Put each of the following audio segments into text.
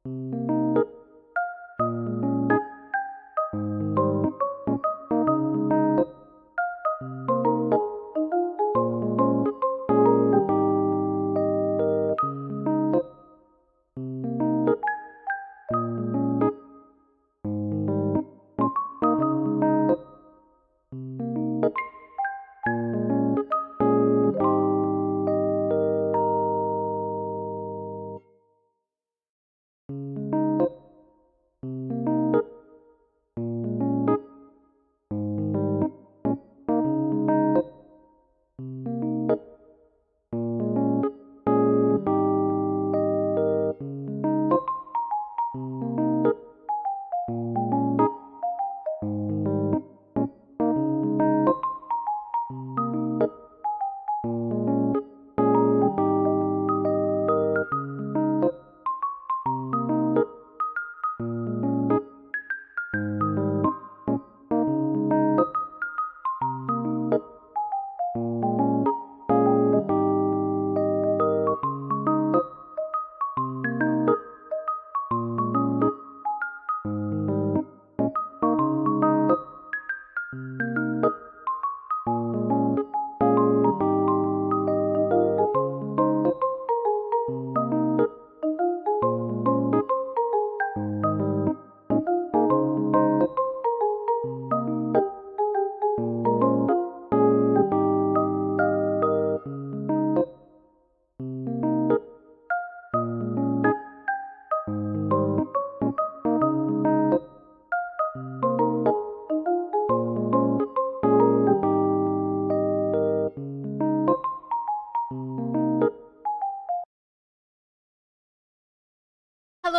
Hello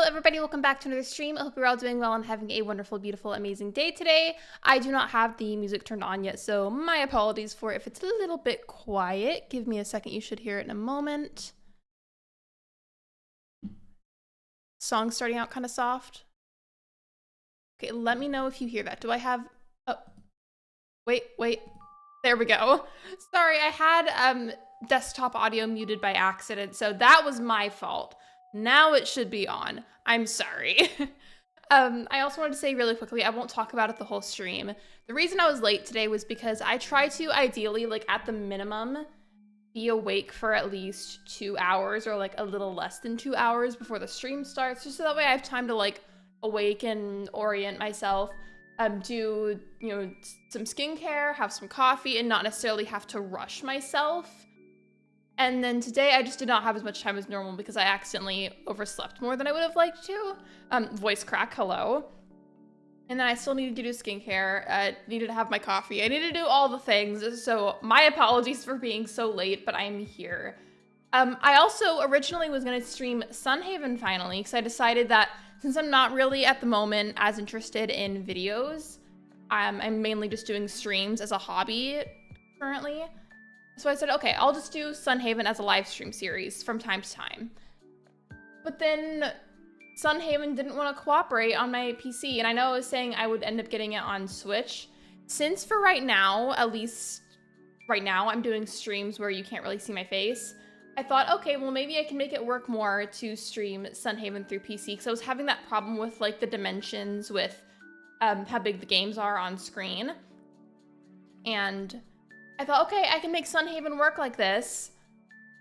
everybody, welcome back to another stream. I hope you're all doing well and having a wonderful, beautiful, amazing day today. I do not have the music turned on yet, so my apologies for if it's a little bit quiet. Give me a second, you should hear it in a moment. Song starting out kind of soft. Okay, let me know if you hear that. Do I have, oh, wait, there we go. Sorry, I had desktop audio muted by accident, so that was my fault. Now it should be on. I'm sorry. I also wanted to say really quickly, I won't talk about it the whole stream. The reason I was late today was because I try to ideally, like at the minimum, be awake for at least 2 hours or like a little less than 2 hours before the stream starts, just so that way I have time to like awake and orient myself, do, you know, some skincare, have some coffee, and not necessarily have to rush myself. And then today I just did not have as much time as normal because I accidentally overslept more than I would have liked to. Voice crack, hello. And then I still needed to do skincare, needed to have my coffee. I needed to do all the things, so my apologies for being so late, but I'm here. I also originally was gonna stream Sunhaven finally, because I decided that since I'm not really at the moment as interested in videos, I'm mainly just doing streams as a hobby currently. So I said, okay, I'll just do Sunhaven as a live stream series from time to time. But then Sunhaven didn't want to cooperate on my PC, and I know I was saying I would end up getting it on Switch. Since for right now, at least right now, I'm doing streams where you can't really see my face, I thought, okay, well maybe I can make it work more to stream Sunhaven through PC, because I was having that problem with like the dimensions with how big the games are on screen. And I thought, okay, I can make Sunhaven work like this,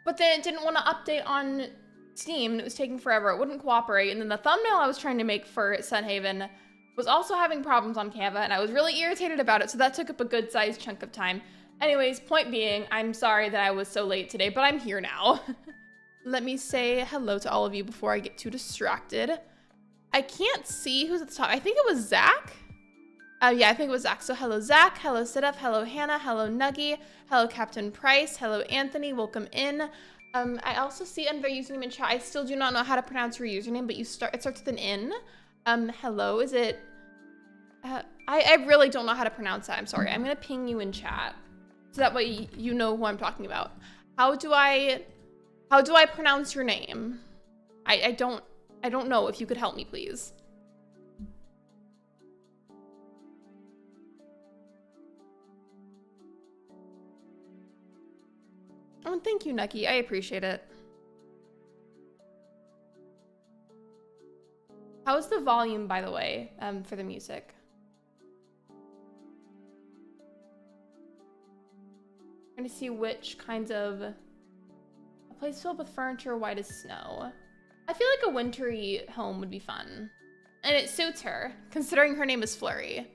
but then it didn't want to update on Steam, and it was taking forever. It wouldn't cooperate, and then the thumbnail I was trying to make for Sunhaven was also having problems on Canva, and I was really irritated about it, so that took up a good-sized chunk of time. Anyways, point being, I'm sorry that I was so late today, but I'm here now. Let me say hello to all of you before I get too distracted. I can't see who's at the top. I think it was Zach. Yeah, I think it was Zach. So hello, Zach. Hello, Sidef. Hello, Hannah. Hello, Nuggy. Hello, Captain Price. Hello, Anthony. Welcome in. I also see under username in chat. I still do not know how to pronounce your username, but it starts with an N. Hello, is it? I really don't know how to pronounce that. I'm sorry. I'm gonna ping you in chat so that way you know who I'm talking about. How do I pronounce your name? I don't know. If you could help me, please. Oh, thank you, Nucky. I appreciate it. How's the volume, by the way, for the music? I'm trying to see which kinds of... A place filled with furniture, white as snow. I feel like a wintry home would be fun. And it suits her, considering her name is Flurry.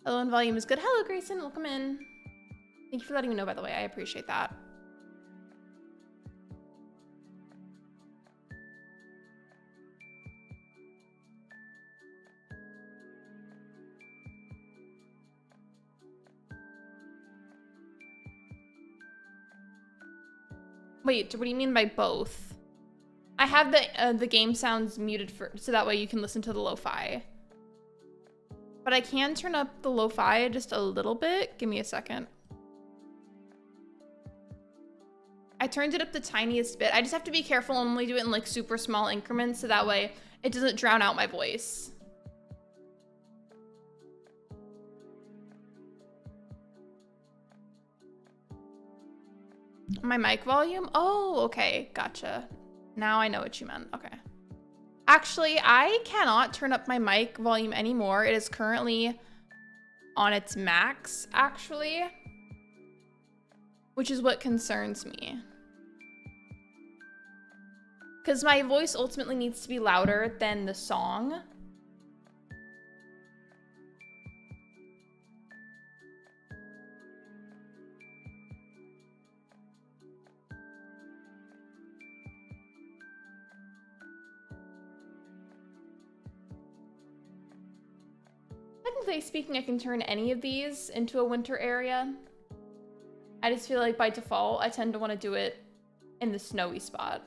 Hello, and volume is good. Hello, Grayson. Welcome in. Thank you for letting me know, by the way. I appreciate that. Wait, what do you mean by both? I have the game sounds muted so that way you can listen to the lo-fi. But I can turn up the lo-fi just a little bit. Give me a second. I turned it up the tiniest bit. I just have to be careful and only do it in like super small increments so that way it doesn't drown out my voice. My mic volume? Oh, okay. Gotcha. Now I know what you meant. Okay. Actually, I cannot turn up my mic volume anymore. It is currently on its max, actually, which is what concerns me. Because my voice ultimately needs to be louder than the song. Technically speaking, I can turn any of these into a winter area. I just feel like by default, I tend to want to do it in the snowy spot.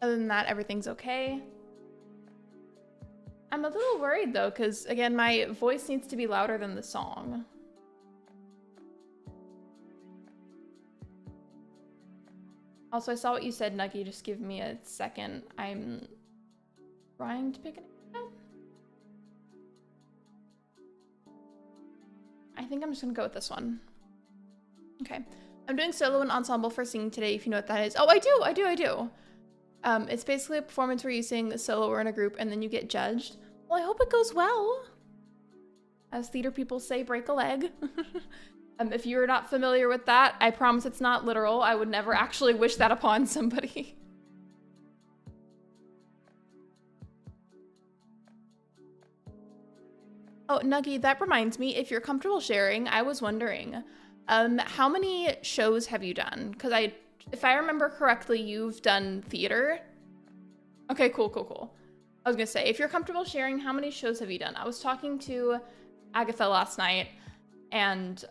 Other than that, everything's okay. I'm a little worried though, because again, my voice needs to be louder than the song. Also, I saw what you said, Nuggy. Just give me a second. I'm trying to pick it up. I think I'm just gonna go with this one. Okay. I'm doing solo and ensemble for singing today, if you know what that is. Oh, I do. It's basically a performance where you sing solo or in a group and then you get judged. Well, I hope it goes well. As theater people say, break a leg. If you're not familiar with that, I promise it's not literal. I would never actually wish that upon somebody. Oh, Nuggy, that reminds me, if you're comfortable sharing, I was wondering, how many shows have you done? Because if I remember correctly, you've done theater. Okay, cool. I was gonna say, if you're comfortable sharing, how many shows have you done? I was talking to Agatha last night, and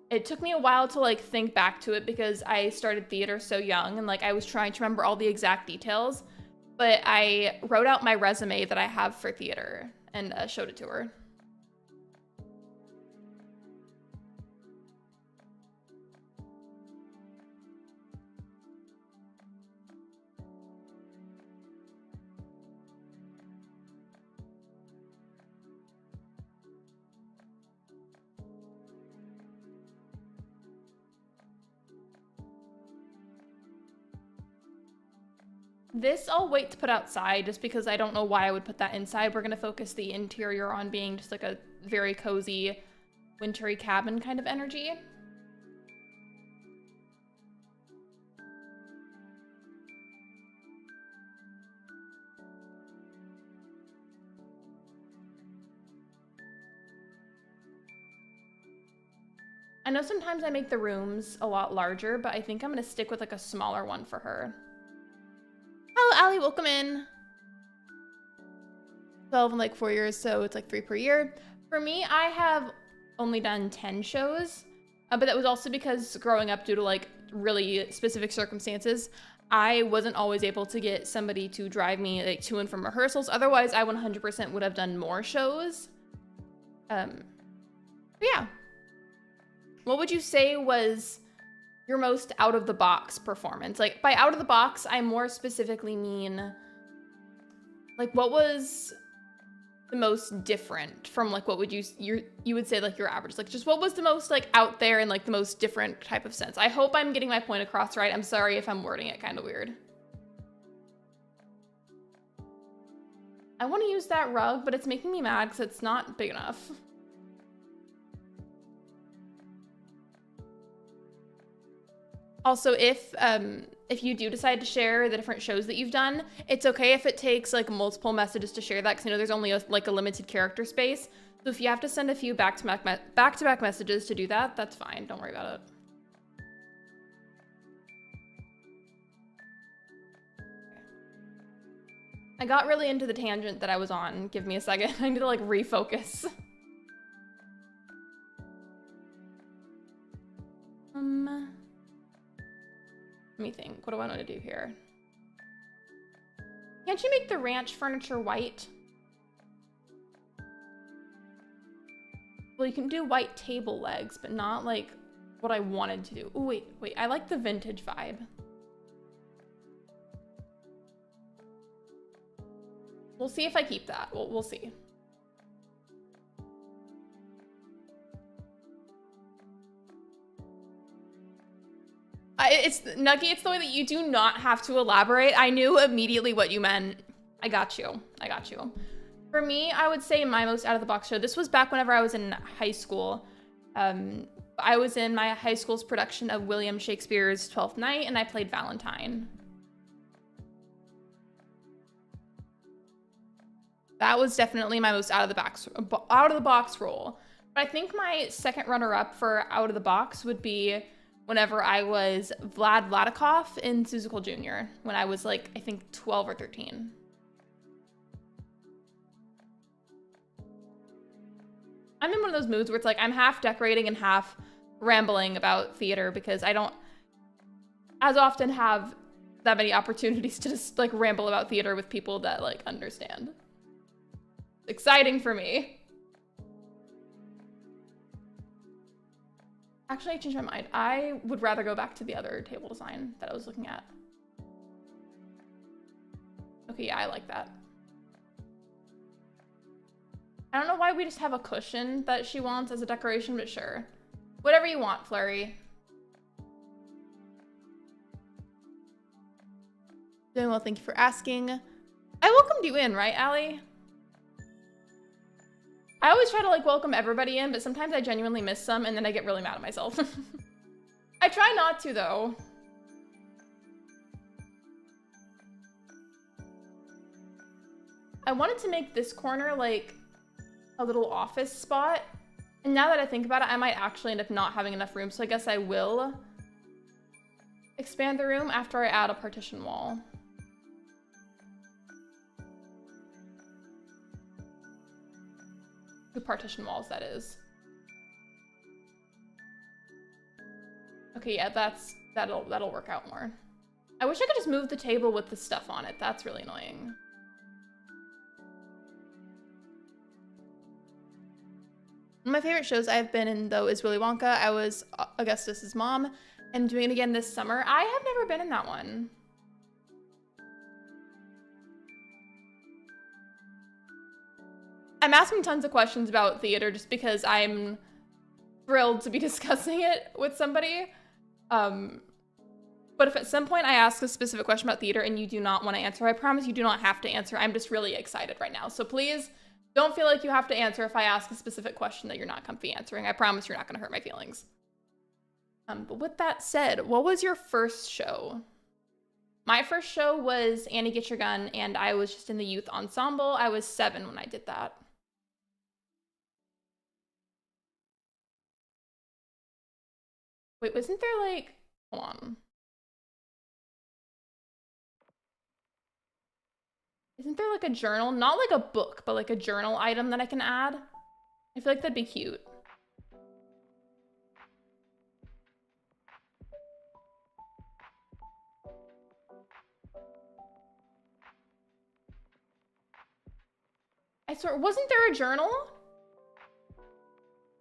it took me a while to like think back to it because I started theater so young and like I was trying to remember all the exact details, but I wrote out my resume that I have for theater and showed it to her. This I'll wait to put outside just because I don't know why I would put that inside. We're going to focus the interior on being just like a very cozy, wintry cabin kind of energy. I know sometimes I make the rooms a lot larger, but I think I'm going to stick with like a smaller one for her. Hello, Allie, welcome in. 12 in like 4 years, so it's like 3 per year. For me, I have only done 10 shows, but that was also because growing up due to like really specific circumstances, I wasn't always able to get somebody to drive me like to and from rehearsals. Otherwise, I 100% would have done more shows. Yeah. What would you say was your most out of the box performance? Like by out of the box, I more specifically mean like what was the most different from like what would you would say like your average, like just what was the most like out there and like the most different type of sense? I hope I'm getting my point across right. I'm sorry if I'm wording it kind of weird. I want to use that rug, but it's making me mad because it's not big enough. Also, if you do decide to share the different shows that you've done, it's okay if it takes like multiple messages to share that, because I know there's only a limited character space. So if you have to send a few back-to-back messages to do that, that's fine. Don't worry about it. I got really into the tangent that I was on. Give me a second. I need to like refocus. Let me think. What do I want to do here? Can't you make the ranch furniture white? Well, you can do white table legs, but not like what I wanted to do. Oh, wait. I like the vintage vibe. We'll see if I keep that. We'll see. It's Nuggy, it's the way that you do not have to elaborate. I knew immediately what you meant. I got you. For me, I would say my most out of the box show. This was back whenever I was in high school. I was in my high school's production of William Shakespeare's Twelfth Night, and I played Valentine. That was definitely my most out of the box role. But I think my second runner-up for out of the box would be whenever I was Vlad Vladikov in Seussical Jr. when I was like, I think 12 or 13. I'm in one of those moods where it's like I'm half decorating and half rambling about theater because I don't as often have that many opportunities to just like ramble about theater with people that like understand. It's exciting for me. Actually, I changed my mind. I would rather go back to the other table design that I was looking at. Okay, yeah, I like that. I don't know why we just have a cushion that she wants as a decoration, but sure. Whatever you want, Flurry. Doing well, thank you for asking. I welcomed you in, right, Allie? I always try to like welcome everybody in, but sometimes I genuinely miss some and then I get really mad at myself. I try not to though. I wanted to make this corner like a little office spot. And now that I think about it, I might actually end up not having enough room. So I guess I will expand the room after I add a partition wall. The partition walls, that is. Okay, yeah, that'll work out more. I wish I could just move the table with the stuff on it. That's really annoying. One of my favorite shows I've been in, though, is Willy Wonka. I was Augustus's mom, and doing it again this summer. I have never been in that one. I'm asking tons of questions about theater just because I'm thrilled to be discussing it with somebody. But if at some point I ask a specific question about theater and you do not want to answer, I promise you do not have to answer. I'm just really excited right now. So please don't feel like you have to answer if I ask a specific question that you're not comfy answering. I promise you're not going to hurt my feelings. But with that said, what was your first show? My first show was Annie Get Your Gun, and I was just in the youth ensemble. I was 7 when I did that. Wait, wasn't there like, hold on. Isn't there like a journal? Not like a book, but like a journal item that I can add? I feel like that'd be cute. I swear, wasn't there a journal?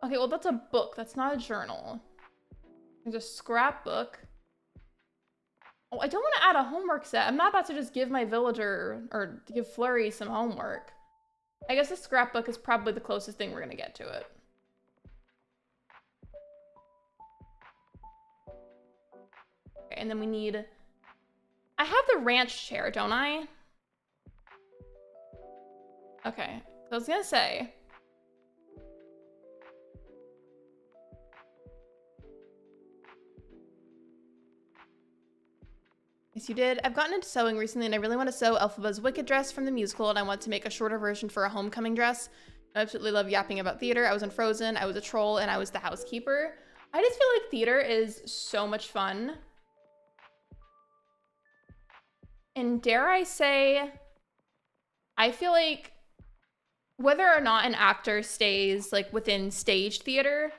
Okay, well that's a book, that's not a journal. There's a scrapbook. Oh, I don't want to add a homework set. I'm not about to just give my villager, or give Flurry some homework. I guess a scrapbook is probably the closest thing we're gonna get to it. Okay, and then we need... I have the ranch chair, don't I? Okay, so I was gonna say... Yes, you did. I've gotten into sewing recently, and I really want to sew Elphaba's Wicked dress from the musical, and I want to make a shorter version for a homecoming dress. I absolutely love yapping about theater. I was in Frozen, I was a troll, and I was the housekeeper. I just feel like theater is so much fun. And dare I say, I feel like whether or not an actor stays like within stage theater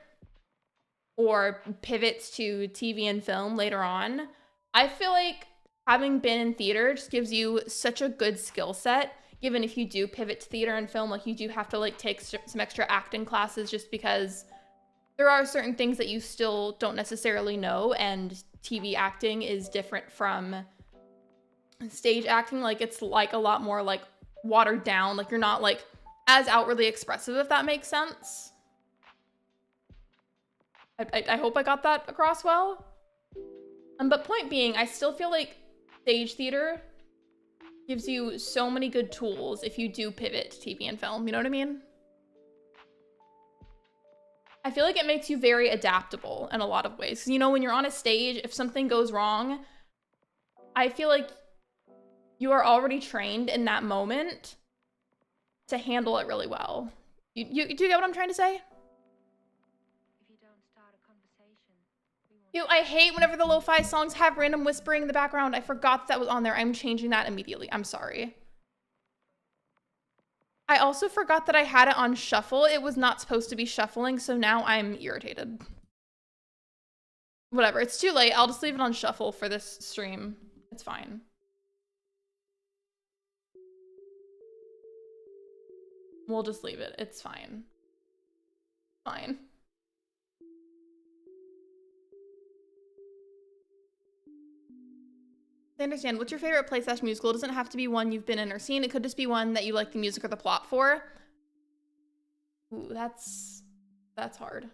or pivots to TV and film later on, I feel like having been in theater just gives you such a good skill set, given if you do pivot to theater and film, like you do have to like take some extra acting classes just because there are certain things that you still don't necessarily know, and TV acting is different from stage acting. Like it's like a lot more like watered down, like you're not like as outwardly expressive, if that makes sense. I hope I got that across well. But point being, I still feel like stage theater gives you so many good tools if you do pivot to TV and film, you know what I mean? I feel like it makes you very adaptable in a lot of ways. You know, when you're on a stage, if something goes wrong, I feel like you are already trained in that moment to handle it really well. Do you get what I'm trying to say? Ew, I hate whenever the lo-fi songs have random whispering in the background. I forgot that was on there. I'm changing that immediately. I'm sorry. I also forgot that I had it on shuffle. It was not supposed to be shuffling, so now I'm irritated. Whatever, it's too late. I'll just leave it on shuffle for this stream. It's fine. We'll just leave it. It's fine. Fine. I understand. What's your favorite play / musical? It doesn't have to be one you've been in or seen. It could just be one that you like the music or the plot for. Ooh, that's hard.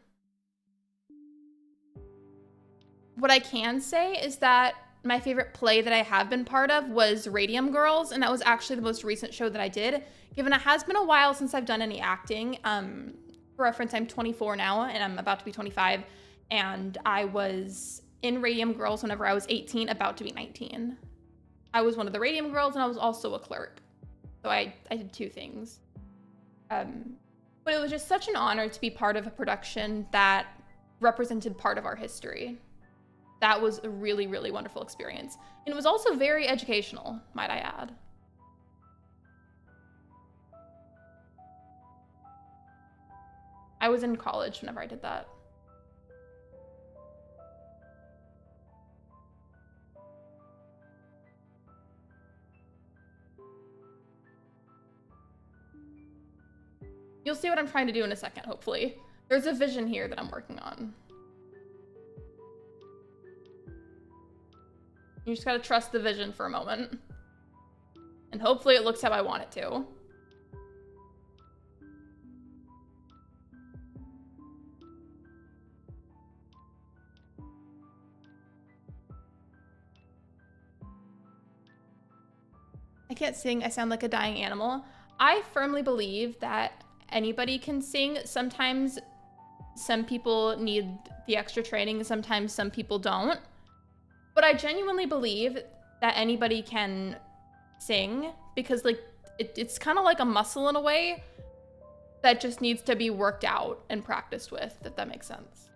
What I can say is that my favorite play that I have been part of was Radium Girls, and that was actually the most recent show that I did. Given it has been a while since I've done any acting, for reference, I'm 24 now, and I'm about to be 25, and I was in Radium Girls whenever I was 18, about to be 19. I was one of the Radium Girls, and I was also a clerk. So I did two things. But it was just such an honor to be part of a production that represented part of our history. That was a really, really wonderful experience. And it was also very educational, might I add. I was in college whenever I did that. You'll see what I'm trying to do in a second, hopefully. There's a vision here that I'm working on. You just gotta trust the vision for a moment. And hopefully it looks how I want it to. I can't sing, I sound like a dying animal. I firmly believe that anybody can sing. Sometimes some people need the extra training, sometimes some people don't. But I genuinely believe that anybody can sing because like it's kind of like a muscle in a way that just needs to be worked out and practiced with, if that makes sense.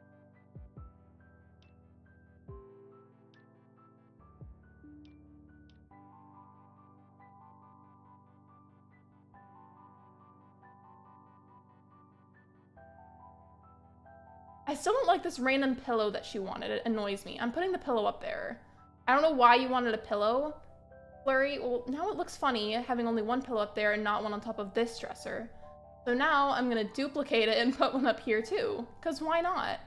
I still don't like this random pillow that she wanted. It annoys me. I'm putting the pillow up there. I don't know why you wanted a pillow, Flurry. Well, now it looks funny having only one pillow up there and not one on top of this dresser. So now I'm gonna duplicate it and put one up here too, because why not?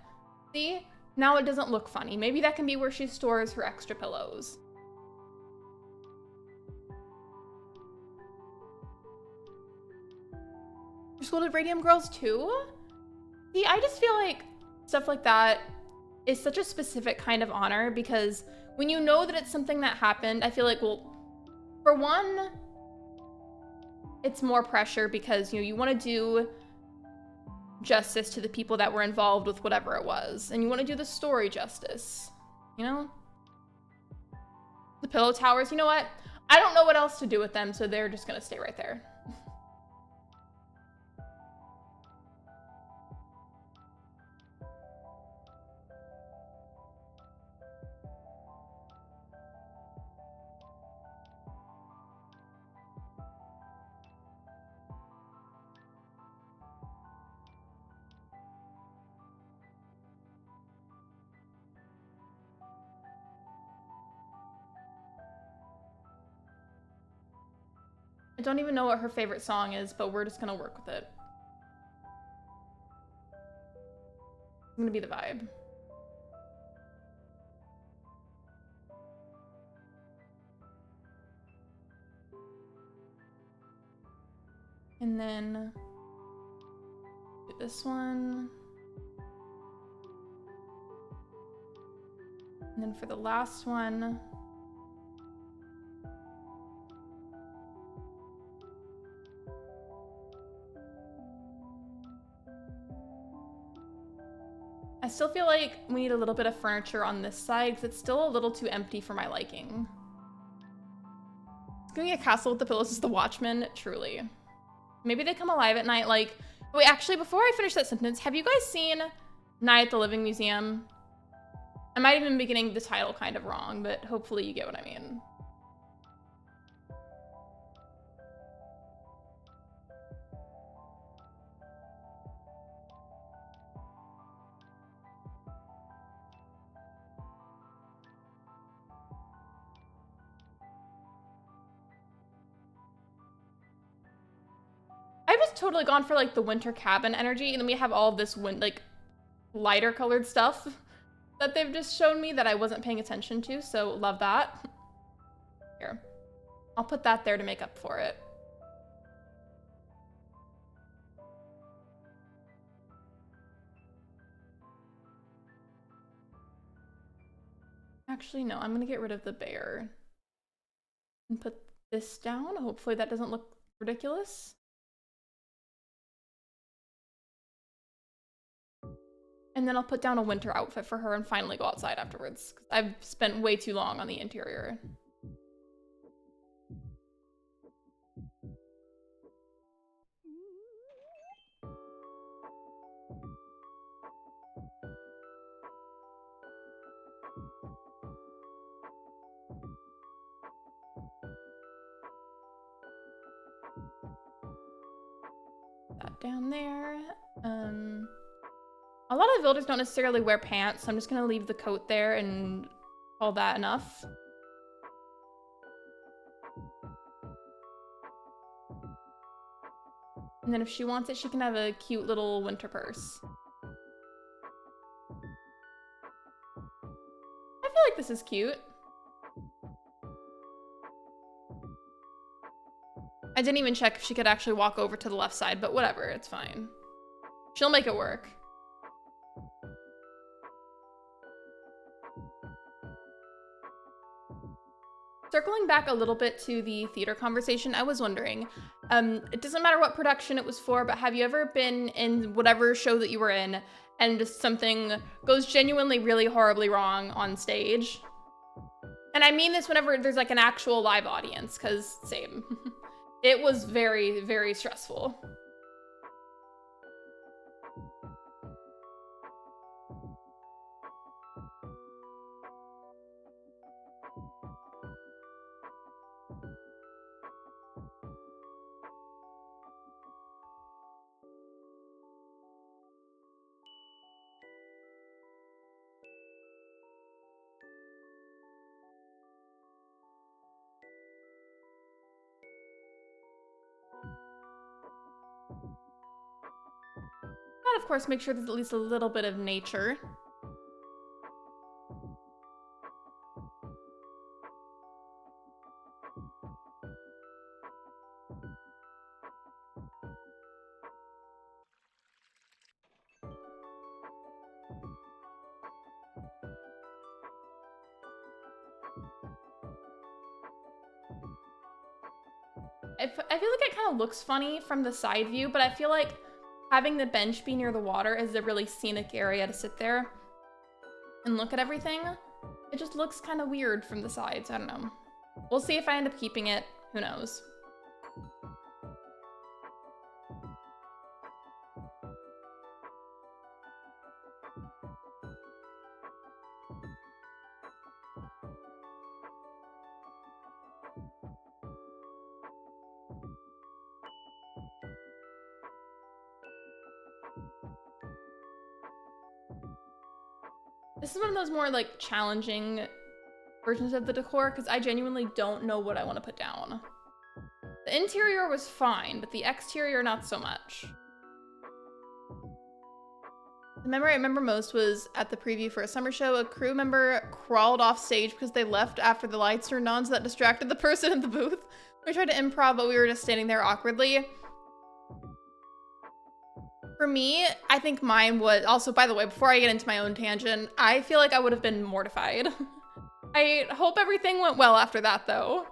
See? Now it doesn't look funny. Maybe that can be where she stores her extra pillows. scolded Radium Girls too? See, I just feel like stuff like that is such a specific kind of honor, because when you know that it's something that happened, I feel like, well, for one, it's more pressure because, you know, you want to do justice to the people that were involved with whatever it was, and you want to do the story justice, you know? The pillow towers, you know what? I don't know what else to do with them, so they're just gonna stay right there. I don't even know what her favorite song is, but we're just gonna work with it. It's gonna be the vibe. And then do this one. And then for the last one, I still feel like we need a little bit of furniture on this side because it's still a little too empty for my liking. It's gonna be a castle with the pillows is the Watchmen, truly. Maybe they come alive at night, like... Wait, actually, before I finish that sentence, have you guys seen Night at the Living Museum? I might even be getting the title kind of wrong, but hopefully you get what I mean. I was totally gone for like the winter cabin energy, and then we have all this like lighter colored stuff that they've just shown me that I wasn't paying attention to, so love that. Here, I'll put that there to make up for it. Actually, no, I'm gonna get rid of the bear and put this down. Hopefully that doesn't look ridiculous. And then I'll put down a winter outfit for her and finally go outside afterwards, because I've spent way too long on the interior. That down there. A lot of villagers don't necessarily wear pants, so I'm just gonna leave the coat there and call that enough. And then if she wants it, she can have a cute little winter purse. I feel like this is cute. I didn't even check if she could actually walk over to the left side, but whatever, it's fine. She'll make it work. Circling back a little bit to the theater conversation, I was wondering, it doesn't matter what production it was for, but have you ever been in whatever show that you were in and just something goes genuinely really horribly wrong on stage? And I mean this whenever there's like an actual live audience, because same. It was very, very stressful. And of course, make sure there's at least a little bit of nature. I feel like it kind of looks funny from the side view, but I feel like having the bench be near the water is a really scenic area to sit there and look at everything. It just looks kind of weird from the sides. I don't know. We'll see if I end up keeping it. Who knows? This is one of those more like challenging versions of the decor because I genuinely don't know what I want to put down. The interior was fine, but the exterior not so much. The memory I remember most was at the preview for a summer show, a crew member crawled off stage because they left after the lights turned on, so that distracted the person in the booth. We tried to improv, but we were just standing there awkwardly. For me, I think mine was, also, by the way, before I get into my own tangent, I feel like I would have been mortified. I hope everything went well after that, though.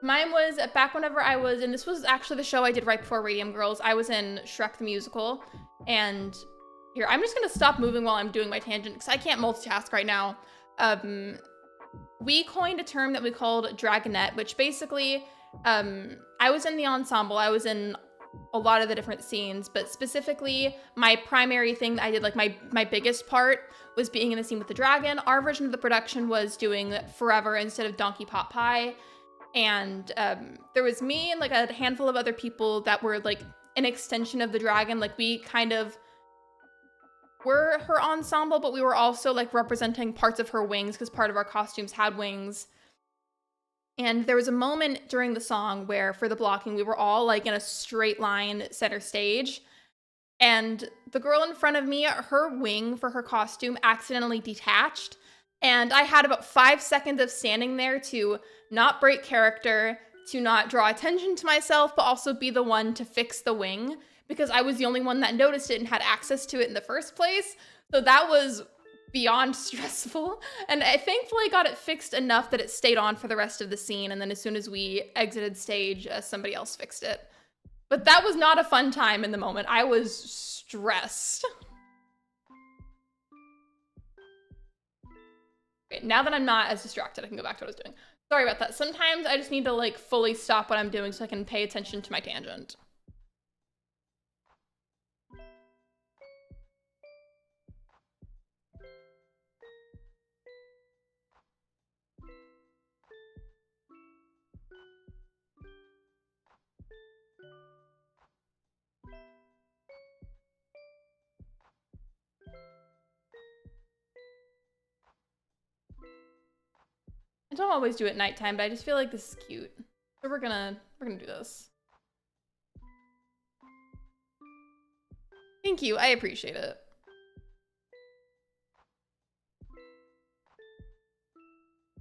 Mine was back whenever I was, and this was actually the show I did right before Radium Girls. I was in Shrek the Musical, and here, I'm just gonna stop moving while I'm doing my tangent, because I can't multitask right now. We coined a term that we called dragonette, which basically, I was in the ensemble, I was in a lot of the different scenes, but specifically my primary thing that I did, like my biggest part was being in the scene with the dragon. Our version of the production was doing Forever instead of Donkey Pot Pie. And there was me and like a handful of other people that were like an extension of the dragon. Like we kind of were her ensemble, but we were also like representing parts of her wings because part of our costumes had wings. And there was a moment during the song where for the blocking, we were all like in a straight line center stage. And the girl in front of me, her wing for her costume accidentally detached. And I had about 5 seconds of standing there to not break character, to not draw attention to myself, but also be the one to fix the wing because I was the only one that noticed it and had access to it in the first place. So that was beyond stressful, and I thankfully got it fixed enough that it stayed on for the rest of the scene, and then as soon as we exited stage, somebody else fixed it. But that was not a fun time in the moment. I was stressed. Okay, now that I'm not as distracted, I can go back to what I was doing. Sorry about that. Sometimes I just need to like fully stop what I'm doing so I can pay attention to my tangent. I don't always do it at nighttime, but I just feel like this is cute. So we're gonna do this. Thank you, I appreciate it.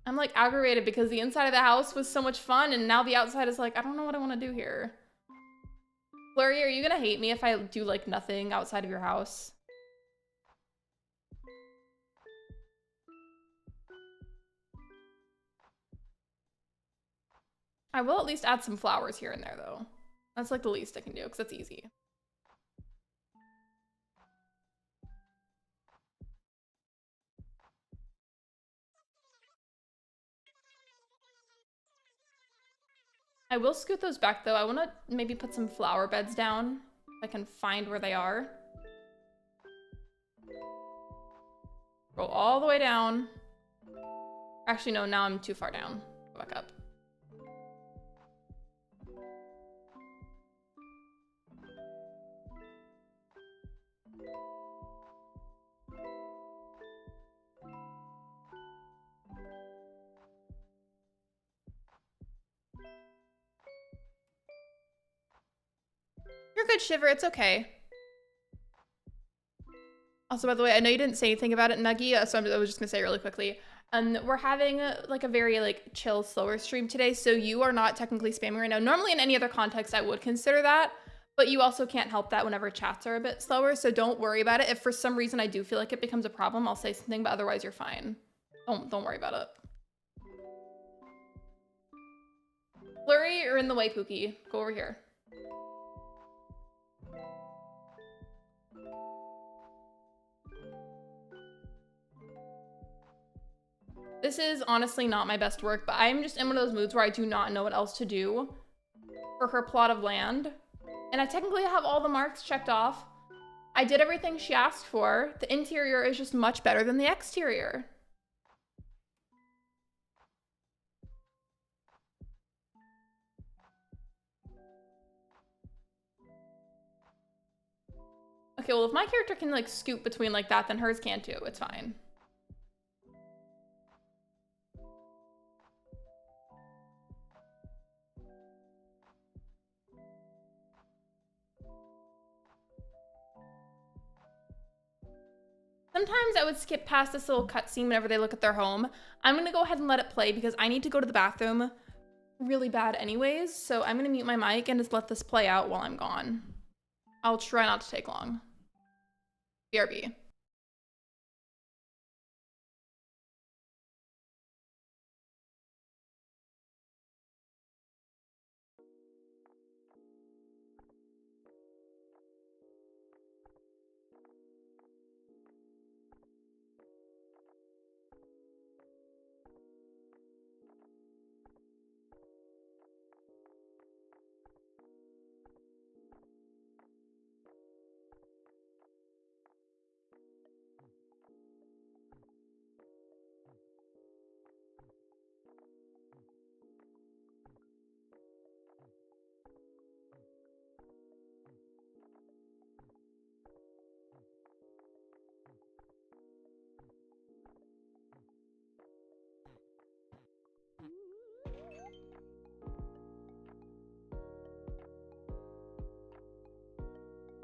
I'm like aggravated because the inside of the house was so much fun and now the outside is like, I don't know what I want to do here. Flurry, are you gonna hate me if I do like nothing outside of your house? I will at least add some flowers here and there though. That's like the least I can do because that's easy. I will scoot those back though. I want to maybe put some flower beds down if I can find where they are. Go all the way down. Actually, no, now I'm too far down. Go back up. You're good, Shiver. It's okay. Also, by the way, I know you didn't say anything about it, Nuggy, so I was just gonna say really quickly. We're having like a very like chill, slower stream today, so you are not technically spamming right now. Normally in any other context, I would consider that, but you also can't help that whenever chats are a bit slower, so don't worry about it. If for some reason I do feel like it becomes a problem, I'll say something, but otherwise you're fine. Don't worry about it. Blurry, you're in the way, Pookie. Go over here. This is honestly not my best work, but I'm just in one of those moods where I do not know what else to do for her plot of land. And I technically have all the marks checked off. I did everything she asked for. The interior is just much better than the exterior. Okay, well, if my character can, like, scoot between like that, then hers can too. It's fine. Sometimes I would skip past this little cutscene whenever they look at their home. I'm gonna go ahead and let it play because I need to go to the bathroom really bad anyways. So I'm gonna mute my mic and just let this play out while I'm gone. I'll try not to take long. BRB.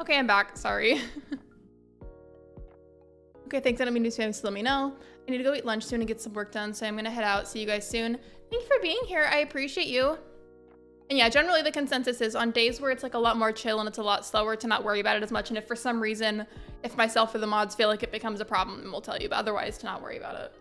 Okay, I'm back. Sorry. Okay, thanks. I don't mean to spam, so let me know. I need to go eat lunch soon and get some work done, so I'm gonna head out. See you guys soon. Thank you for being here. I appreciate you. And yeah, generally the consensus is on days where it's like a lot more chill and it's a lot slower to not worry about it as much. And if for some reason, if myself or the mods feel like it becomes a problem, then we'll tell you. But otherwise, to not worry about it.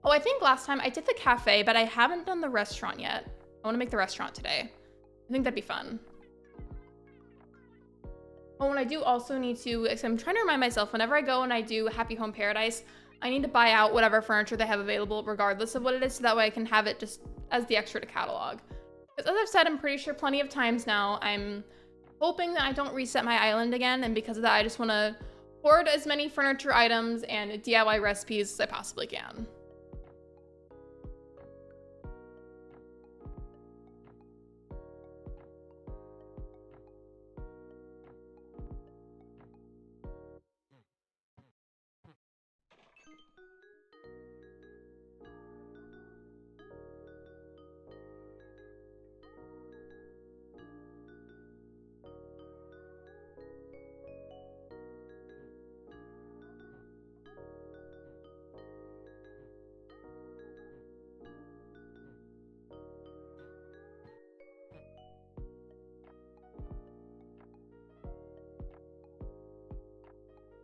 Oh, I think last time I did the cafe, but I haven't done the restaurant yet. I want to make the restaurant today. I think that'd be fun. Oh, and I do also need to, I'm trying to remind myself, whenever I go and I do Happy Home Paradise, I need to buy out whatever furniture they have available, regardless of what it is, so that way I can have it just as the extra to catalog. Because as I've said, I'm pretty sure plenty of times now, I'm hoping that I don't reset my island again, and because of that, I just want to hoard as many furniture items and DIY recipes as I possibly can.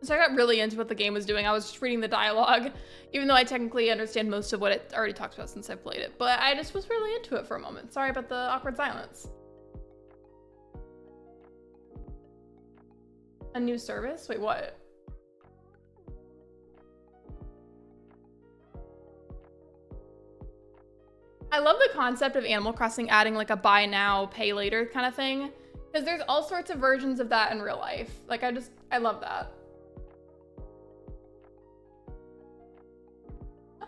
So I got really into what the game was doing. I was just reading the dialogue, even though I technically understand most of what it already talks about since I've played it. But I just was really into it for a moment. Sorry about the awkward silence. A new service? Wait, what? I love the concept of Animal Crossing adding like a buy now, pay later kind of thing. Because there's all sorts of versions of that in real life. Like I love that.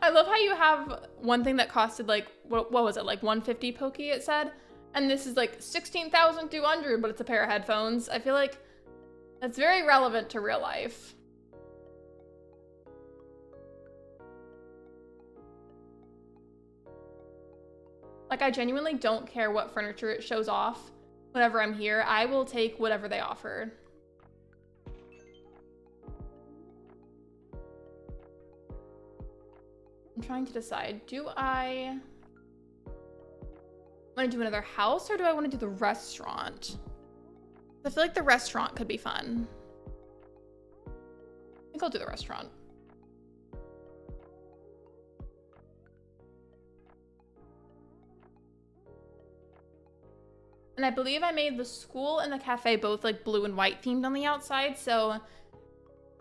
I love how you have one thing that costed like, what was it, like 150 Poki it said? And this is like 16,200, but it's a pair of headphones. I feel like that's very relevant to real life. Like, I genuinely don't care what furniture it shows off. Whenever I'm here, I will take whatever they offer. I'm trying to decide, do I Want to do another house or do I want to do the restaurant? I feel like the restaurant could be fun. I think I'll do the restaurant. And I believe I made the school and the cafe both like blue and white themed on the outside, so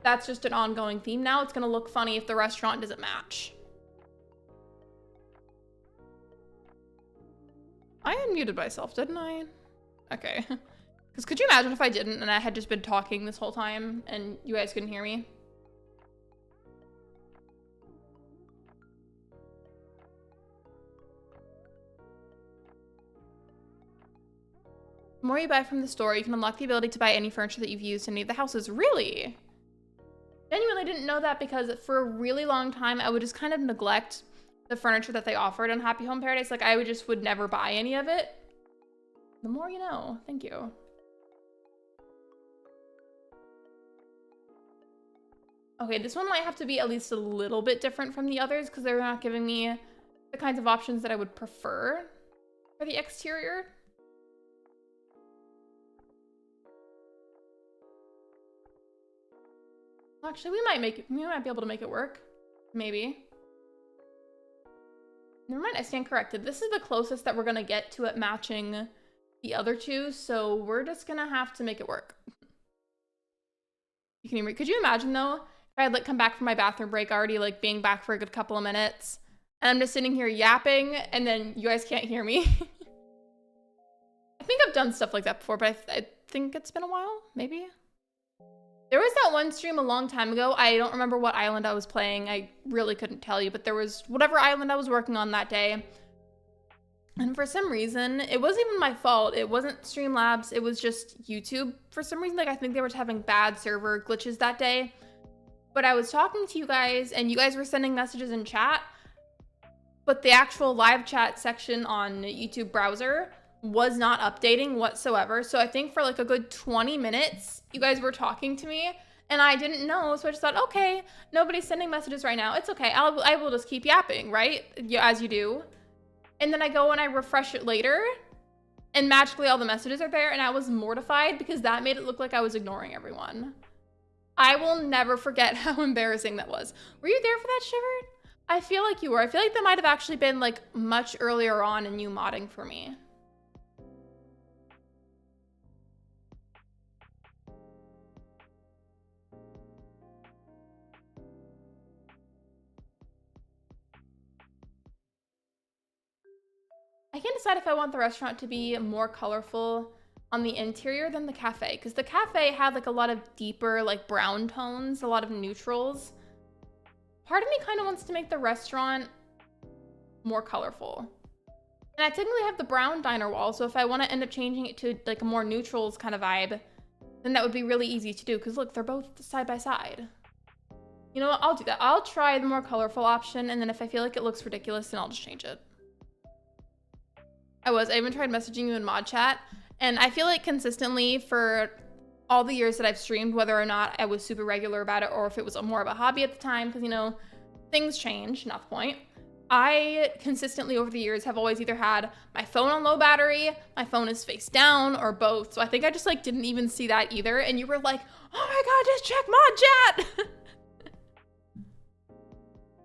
that's just an ongoing theme now. It's gonna look funny if the restaurant doesn't match. I unmuted myself, didn't I? Okay. Because could you imagine if I didn't and I had just been talking this whole time and you guys couldn't hear me? The more you buy from the store, you can unlock the ability to buy any furniture that you've used in any of the houses. Really? Genuinely didn't know that because for a really long time, I would just kind of neglect the furniture that they offered on Happy Home Paradise. Like I would never buy any of it. The more you know. Thank you. Okay, this one might have to be at least a little bit different from the others because they're not giving me the kinds of options that I would prefer for the exterior. Actually, we might be able to make it work. Maybe. Never mind, I stand corrected. This is the closest that we're gonna get to it matching the other two, so we're just gonna have to make it work. You can hear me. Could you imagine though, if I had like come back from my bathroom break already, like being back for a good couple of minutes, and I'm just sitting here yapping, and then you guys can't hear me? I think I've done stuff like that before, but I think it's been a while, maybe? There was that one stream a long time ago. I don't remember what island I was playing. I really couldn't tell you, but there was whatever island I was working on that day. And for some reason, it wasn't even my fault. It wasn't Streamlabs. It was just YouTube. For some reason, like I think they were having bad server glitches that day. But I was talking to you guys and you guys were sending messages in chat. But the actual live chat section on YouTube browser was not updating whatsoever. So I think for like a good 20 minutes, you guys were talking to me and I didn't know. So I just thought, okay, nobody's sending messages right now. It's okay. I will just keep yapping, right? As you do. And then I go and I refresh it later and magically all the messages are there. And I was mortified because that made it look like I was ignoring everyone. I will never forget how embarrassing that was. Were you there for that, Shivered? I feel like you were. I feel like that might have actually been like much earlier on in you modding for me. I can't decide if I want the restaurant to be more colorful on the interior than the cafe, because the cafe had like a lot of deeper like brown tones, a lot of neutrals. Part of me kind of wants to make the restaurant more colorful. And I technically have the brown diner wall, so if I want to end up changing it to like a more neutrals kind of vibe, then that would be really easy to do, because look, they're both side by side. You know what, I'll do that. I'll try the more colorful option, and then if I feel like it looks ridiculous, then I'll just change it. I even tried messaging you in mod chat, and I feel like consistently for all the years that I've streamed, whether or not I was super regular about it or if it was more of a hobby at the time, because, you know, things change, not the point. I consistently over the years have always either had my phone on low battery, my phone is face down, or both. So I think I just like didn't even see that either. And you were like, oh my God, just check mod chat.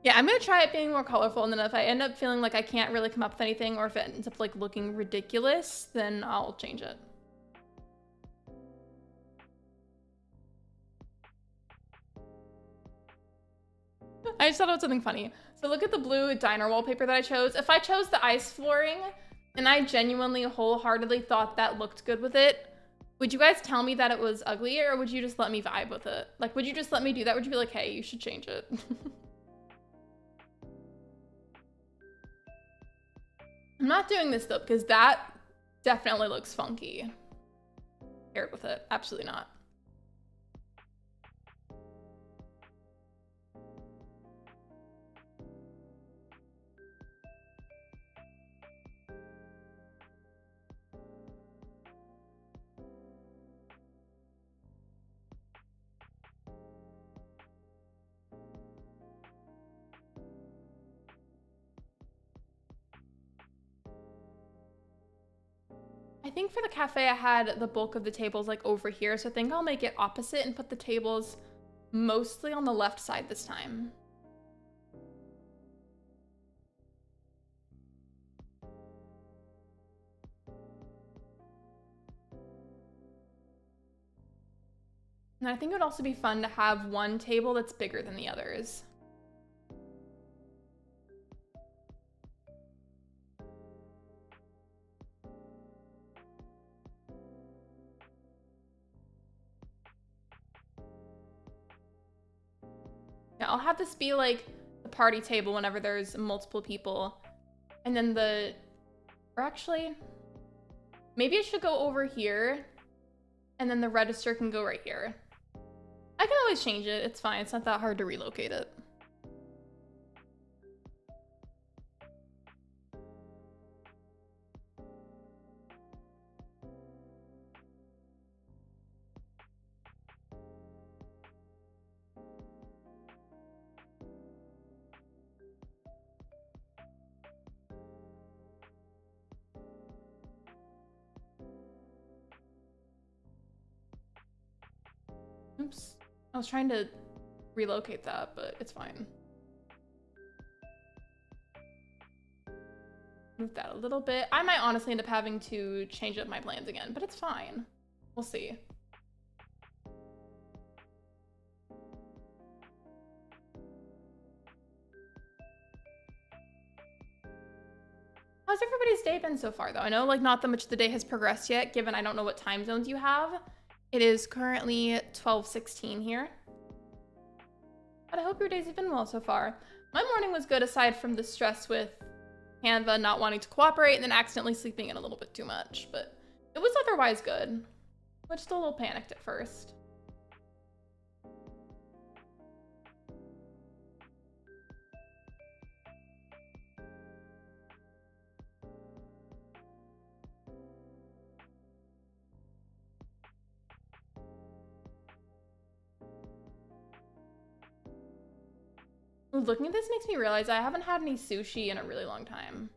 Yeah, I'm gonna try it being more colorful, and then if I end up feeling like I can't really come up with anything, or if it ends up like looking ridiculous, then I'll change it. I just thought about something funny. So look at the blue diner wallpaper that I chose. If I chose the ice flooring, and I genuinely wholeheartedly thought that looked good with it, would you guys tell me that it was ugly, or would you just let me vibe with it? Like, would you just let me do that? Would you be like, hey, you should change it? I'm not doing this though, because that definitely looks funky. Paired with it, absolutely not. I think for the cafe, I had the bulk of the tables like over here. So I think I'll make it opposite and put the tables mostly on the left side this time. And I think it would also be fun to have one table that's bigger than the others. Yeah, I'll have this be like the party table whenever there's multiple people. And then or actually, maybe it should go over here and then the register can go right here. I can always change it. It's fine. It's not that hard to relocate it. Oops. I was trying to relocate that, but it's fine. Move that a little bit. I might honestly end up having to change up my plans again, but it's fine. We'll see. How's everybody's day been so far, though? I know, like, not that much of the day has progressed yet, given I don't know what time zones you have. It is currently 12:16 here. But I hope your days have been well so far. My morning was good, aside from the stress with Canva not wanting to cooperate and then accidentally sleeping in a little bit too much. But it was otherwise good. I was just a little panicked at first. Looking at this makes me realize I haven't had any sushi in a really long time.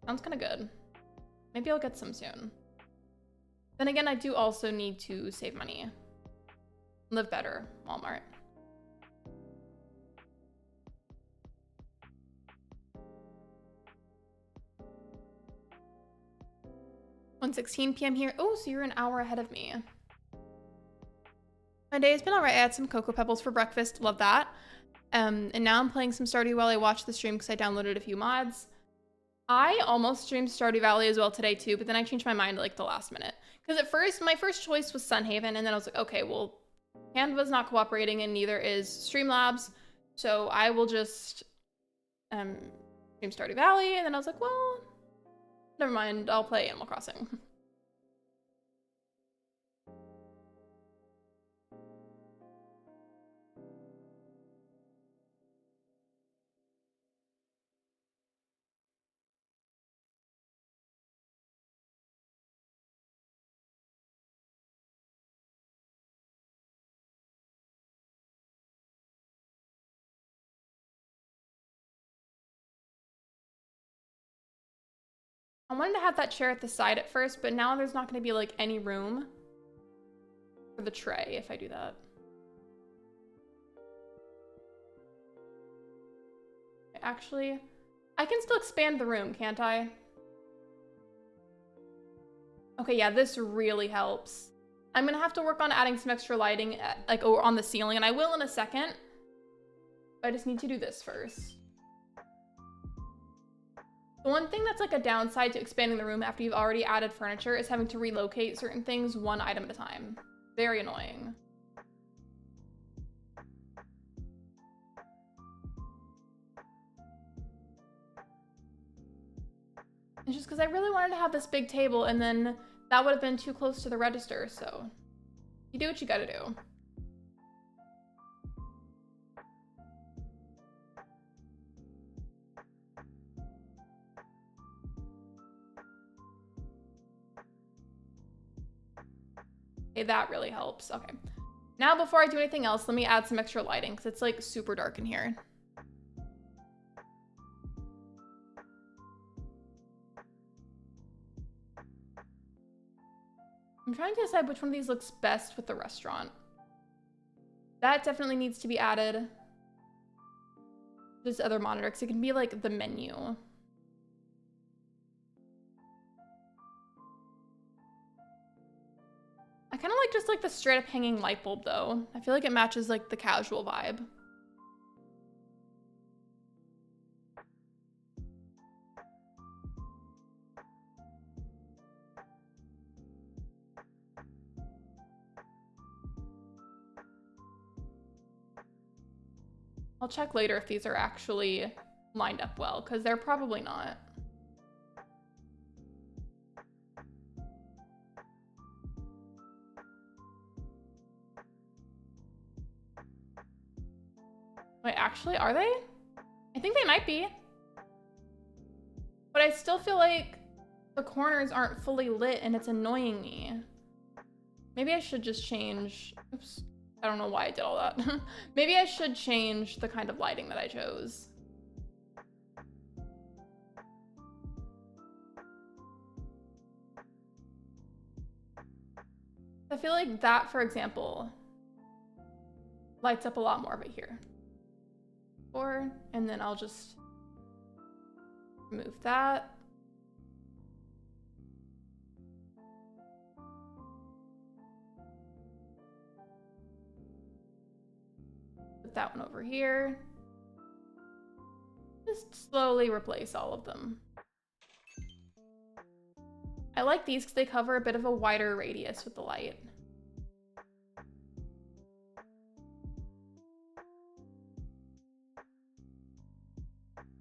Sounds kind of good. Maybe I'll get some soon. Then again, I do also need to save money. Live better, Walmart. (1:16 p.m. here. Oh, so you're an hour ahead of me. My day has been alright. I had some Cocoa Pebbles for breakfast. Love that. And now I'm playing some Stardew while I watch the stream because I downloaded a few mods. I almost streamed Stardew Valley as well today too, but then I changed my mind like the last minute. Because at first, my first choice was Sunhaven, and then I was like, okay, well, Canva's not cooperating and neither is Streamlabs, so I will just stream Stardew Valley, and then I was like, well, never mind, I'll play Animal Crossing. I wanted to have that chair at the side at first, but now there's not going to be like any room for the tray if I do that. Actually, I can still expand the room, can't I? Okay, yeah, this really helps. I'm gonna have to work on adding some extra lighting like on the ceiling, and I will in a second. I just need to do this first. The one thing that's like a downside to expanding the room after you've already added furniture is having to relocate certain things one item at a time. Very annoying. It's just because I really wanted to have this big table, and then that would have been too close to the register, so you do what you gotta do. Okay, that really helps. Okay. Now, before I do anything else, let me add some extra lighting because it's like super dark in here. I'm trying to decide which one of these looks best with the restaurant. That definitely needs to be added. This other monitor, because it can be like the menu. I kind of like just like the straight up hanging light bulb though. I feel like it matches like the casual vibe. I'll check later if these are actually lined up well, because they're probably not. Wait, actually, are they? I think they might be. But I still feel like the corners aren't fully lit and it's annoying me. Maybe I should just change... Oops. I don't know why I did all that. Maybe I should change the kind of lighting that I chose. I feel like that, for example, lights up a lot more of it here. And then I'll just remove that. Put that one over here. Just slowly replace all of them. I like these because they cover a bit of a wider radius with the light.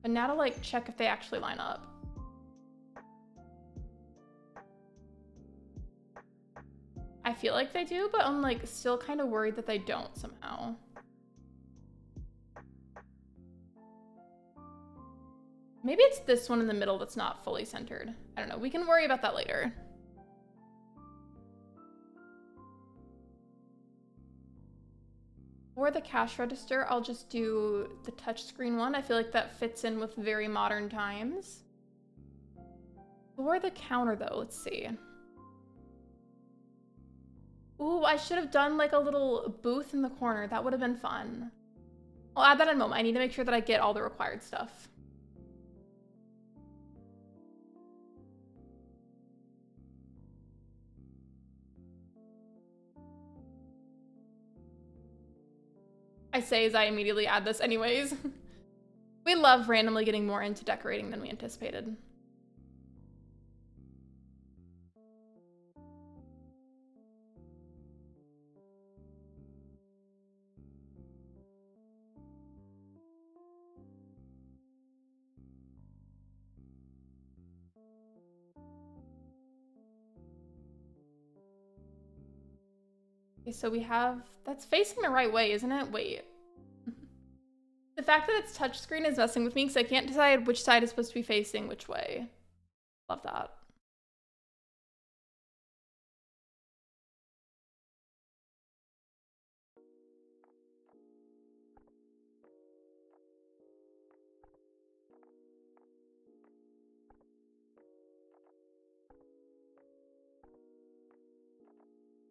But now to like check if they actually line up. I feel like they do, but I'm like still kind of worried that they don't somehow. Maybe it's this one in the middle that's not fully centered. I don't know. We can worry about that later. For the cash register, I'll just do the touchscreen one. I feel like that fits in with very modern times. For the counter though, let's see. Ooh, I should have done like a little booth in the corner. That would have been fun. I'll add that in a moment. I need to make sure that I get all the required stuff. I say as I immediately add this anyways. We love randomly getting more into decorating than we anticipated. Okay, so we have, that's facing the right way, isn't it? Wait. The fact that it's touchscreen is messing with me because I can't decide which side is supposed to be facing which way. Love that.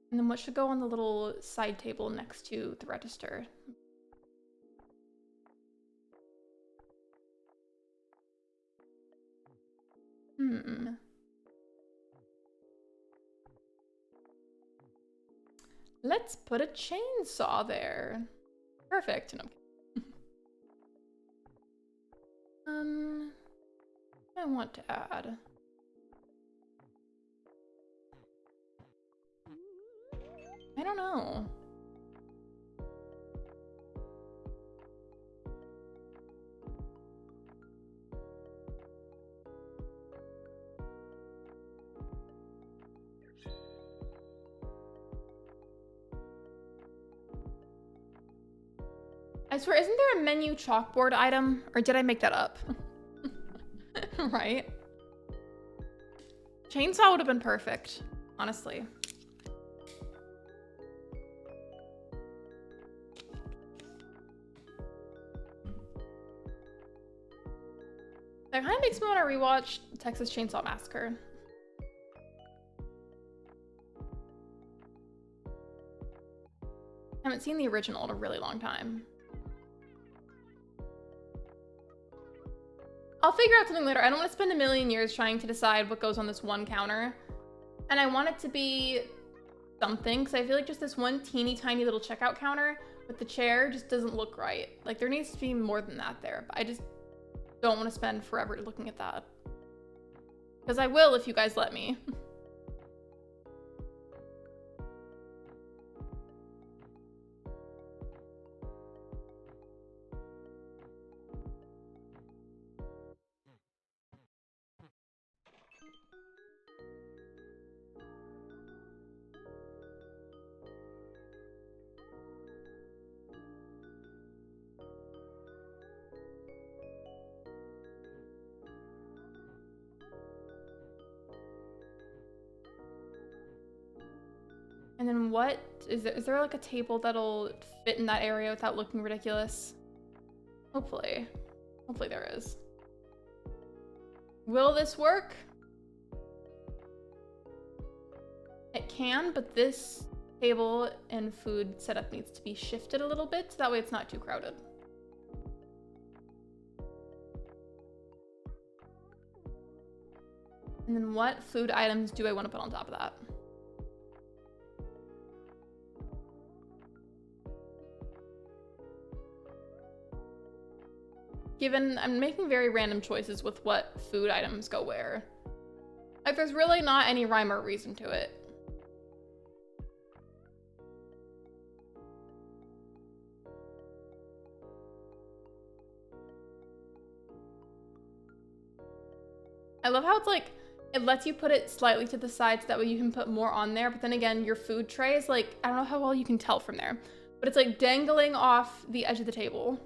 And then what should go on the little side table next to the register? Let's put a chainsaw there. Perfect. No, I want to add. I don't know. I swear, isn't there a menu chalkboard item? Or did I make that up? Right? Chainsaw would have been perfect, honestly. That kind of makes me want to rewatch Texas Chainsaw Massacre. haven't seen the original in a really long time. I'll figure out something later. I don't want to spend a million years trying to decide what goes on this one counter. And I want it to be something, because I feel like just this one teeny tiny little checkout counter with the chair just doesn't look right. Like, there needs to be more than that there, but I just don't want to spend forever looking at that. Because I will if you guys let me. And then what is there like a table that'll fit in that area without looking ridiculous? Hopefully there is. Will this work? It can, but this table and food setup needs to be shifted a little bit so that way it's not too crowded. And then what food items do I want to put on top of that? Given I'm making very random choices with what food items go where. Like, there's really not any rhyme or reason to it. I love how it's like, it lets you put it slightly to the side so that way you can put more on there, but then again, your food tray is like, I don't know how well you can tell from there, but it's like dangling off the edge of the table.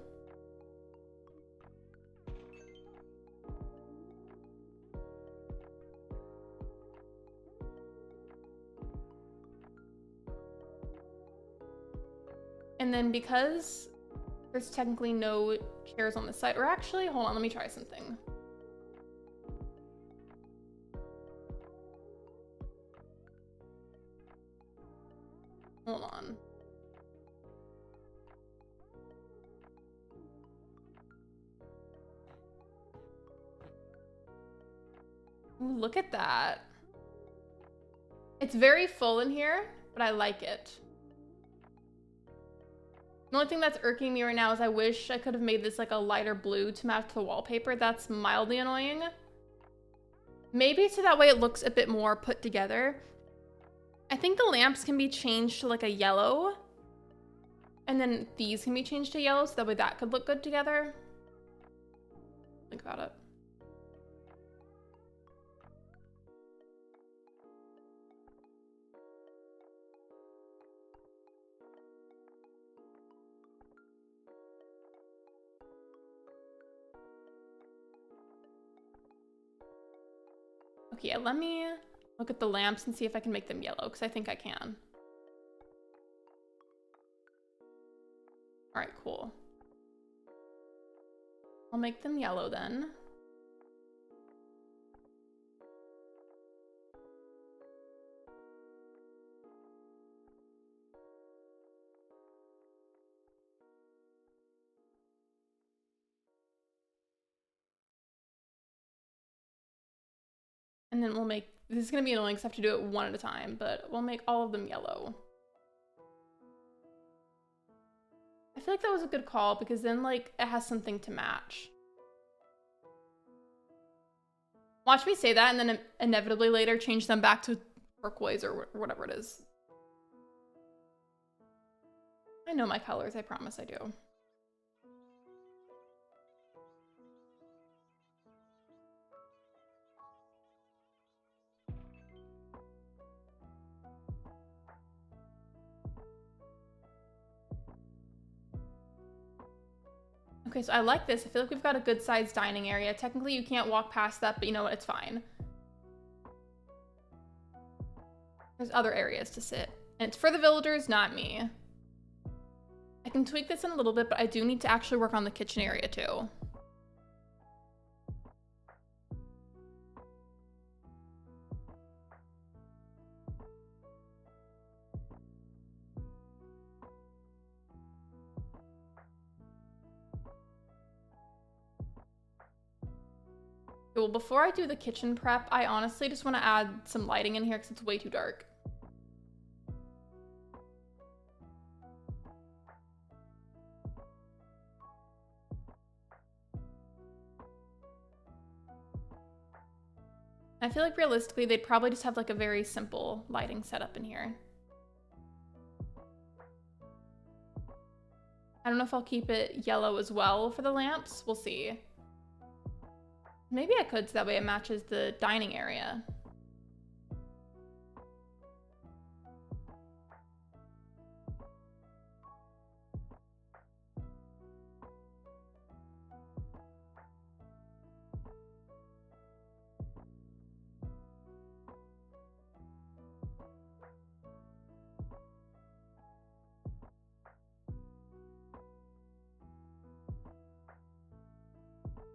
And then because there's technically no chairs on the side, or actually, hold on, let me try something. Hold on. Ooh, look at that. It's very full in here, but I like it. The only thing that's irking me right now is I wish I could have made this like a lighter blue to match the wallpaper. That's mildly annoying. Maybe so that way it looks a bit more put together. I think the lamps can be changed to like a yellow. And then these can be changed to yellow so that way that could look good together. Think about it. Okay, yeah, let me look at the lamps and see if I can make them yellow, because I think I can. All right, cool. I'll make them yellow then. And then we'll make, this is gonna be annoying because I have to do it one at a time, but we'll make all of them yellow. I feel like that was a good call because then like it has something to match. Watch me say that and then inevitably later change them back to turquoise or whatever it is. I know my colors, I promise I do. Okay, so I like this. I feel like we've got a good sized dining area. Technically, you can't walk past that, but you know what? It's fine. There's other areas to sit. And it's for the villagers, not me. I can tweak this in a little bit, but I do need to actually work on the kitchen area too. Well, before I do the kitchen prep, I honestly just want to add some lighting in here because it's way too dark. I feel like realistically, they'd probably just have like a very simple lighting setup in here. I don't know if I'll keep it yellow as well for the lamps. We'll see. Maybe I could, so that way it matches the dining area.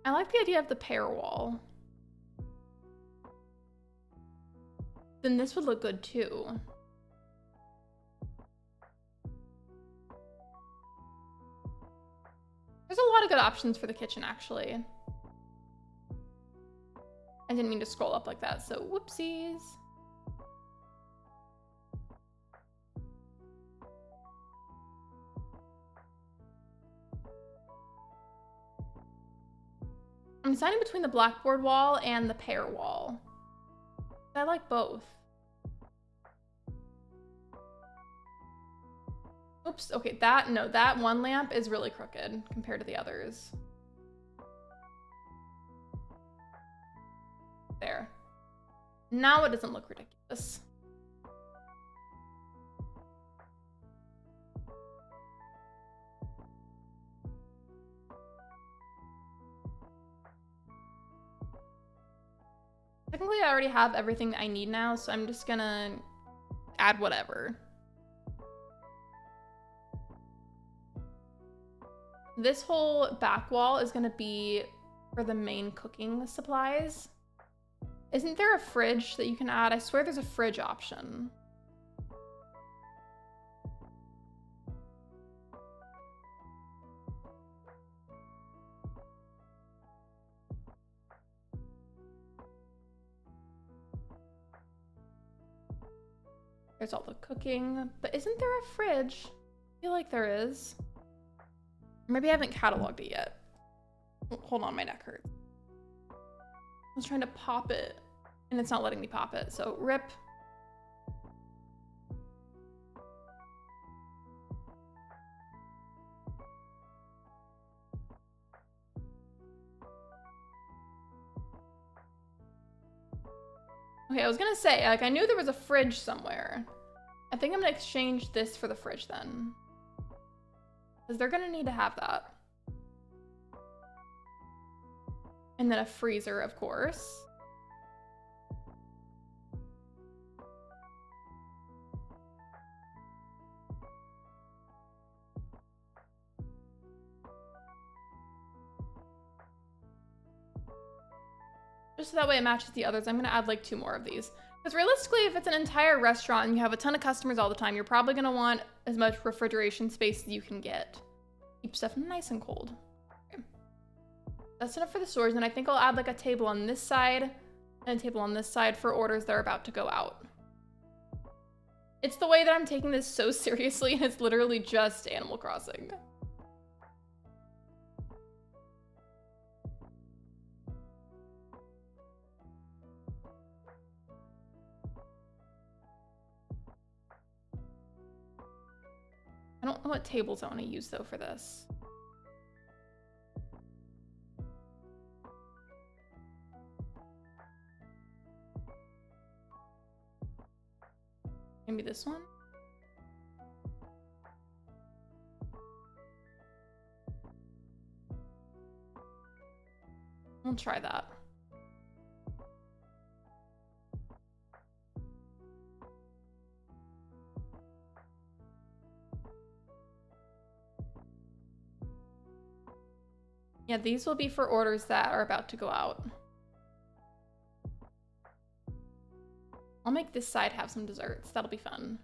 I like the idea of the pair wall. Then this would look good too. There's a lot of good options for the kitchen, actually. I didn't mean to scroll up like that, so whoopsies. I'm deciding between the blackboard wall and the pair wall. I like both. Oops, okay, that one lamp is really crooked compared to the others. There. Now it doesn't look ridiculous. Technically, I already have everything that I need now, so I'm just gonna add whatever. This whole back wall is gonna be for the main cooking supplies. Isn't there a fridge that you can add? I swear there's a fridge option. There's all the cooking, but isn't there a fridge? I feel like there is. Maybe I haven't cataloged it yet. Hold on, my neck hurts. I was trying to pop it, and it's not letting me pop it, so rip. Okay, I was gonna say, like, I knew there was a fridge somewhere. I think I'm gonna exchange this for the fridge then. Because they're gonna need to have that. And then a freezer, of course. Just so that way it matches the others, I'm gonna add like 2 more of these. Because realistically, if it's an entire restaurant and you have a ton of customers all the time, you're probably gonna want as much refrigeration space as you can get. Keep stuff nice and cold. Okay. That's enough for the storage, and I think I'll add like a table on this side and a table on this side for orders that are about to go out. It's the way that I'm taking this so seriously, and it's literally just Animal Crossing. I don't know what tables I want to use though for this. Maybe this one? We'll try that. Yeah, these will be for orders that are about to go out. I'll make this side have some desserts. That'll be fun.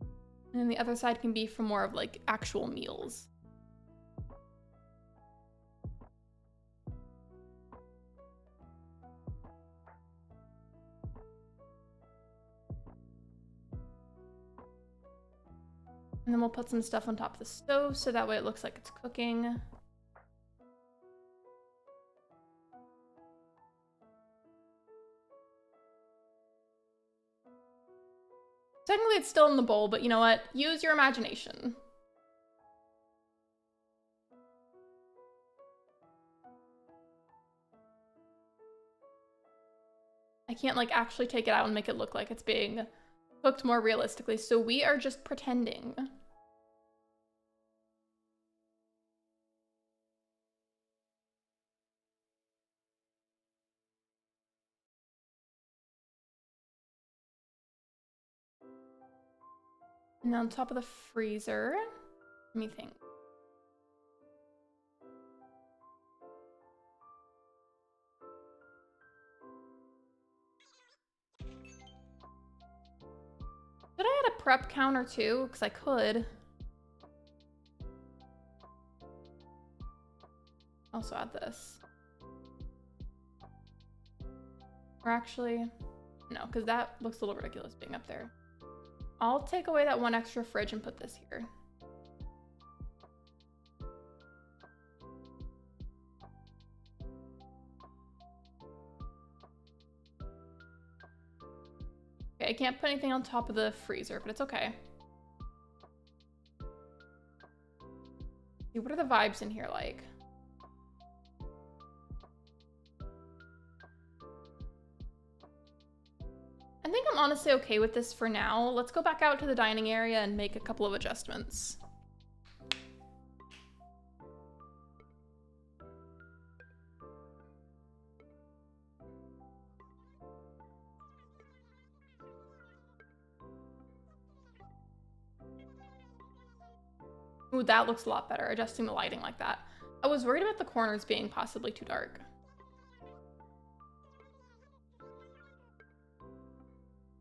And then the other side can be for more of like actual meals. And then we'll put some stuff on top of the stove so that way it looks like it's cooking. Technically it's still in the bowl, but you know what? Use your imagination. I can't like actually take it out and make it look like it's being cooked more realistically, so we are just pretending. And on top of the freezer, let me think. Should I add a prep counter too? Because I could. Also add this. Or actually, no, because that looks a little ridiculous being up there. I'll take away that one extra fridge and put this here. Okay, I can't put anything on top of the freezer, but it's okay. See, what are the vibes in here like? I think I'm honestly okay with this for now. Let's go back out to the dining area and make a couple of adjustments. Ooh, that looks a lot better, adjusting the lighting like that. I was worried about the corners being possibly too dark.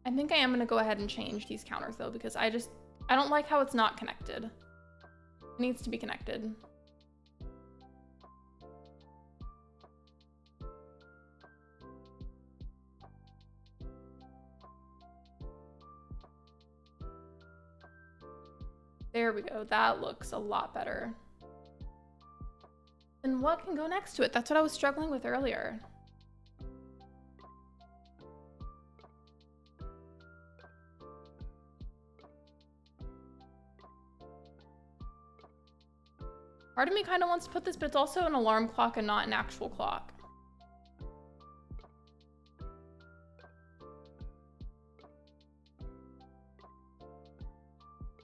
I think I am gonna go ahead and change these counters though, because I don't like how it's not connected. It needs to be connected. There we go, that looks a lot better. And what can go next to it? That's what I was struggling with earlier. Part of me kind of wants to put this, but it's also an alarm clock and not an actual clock.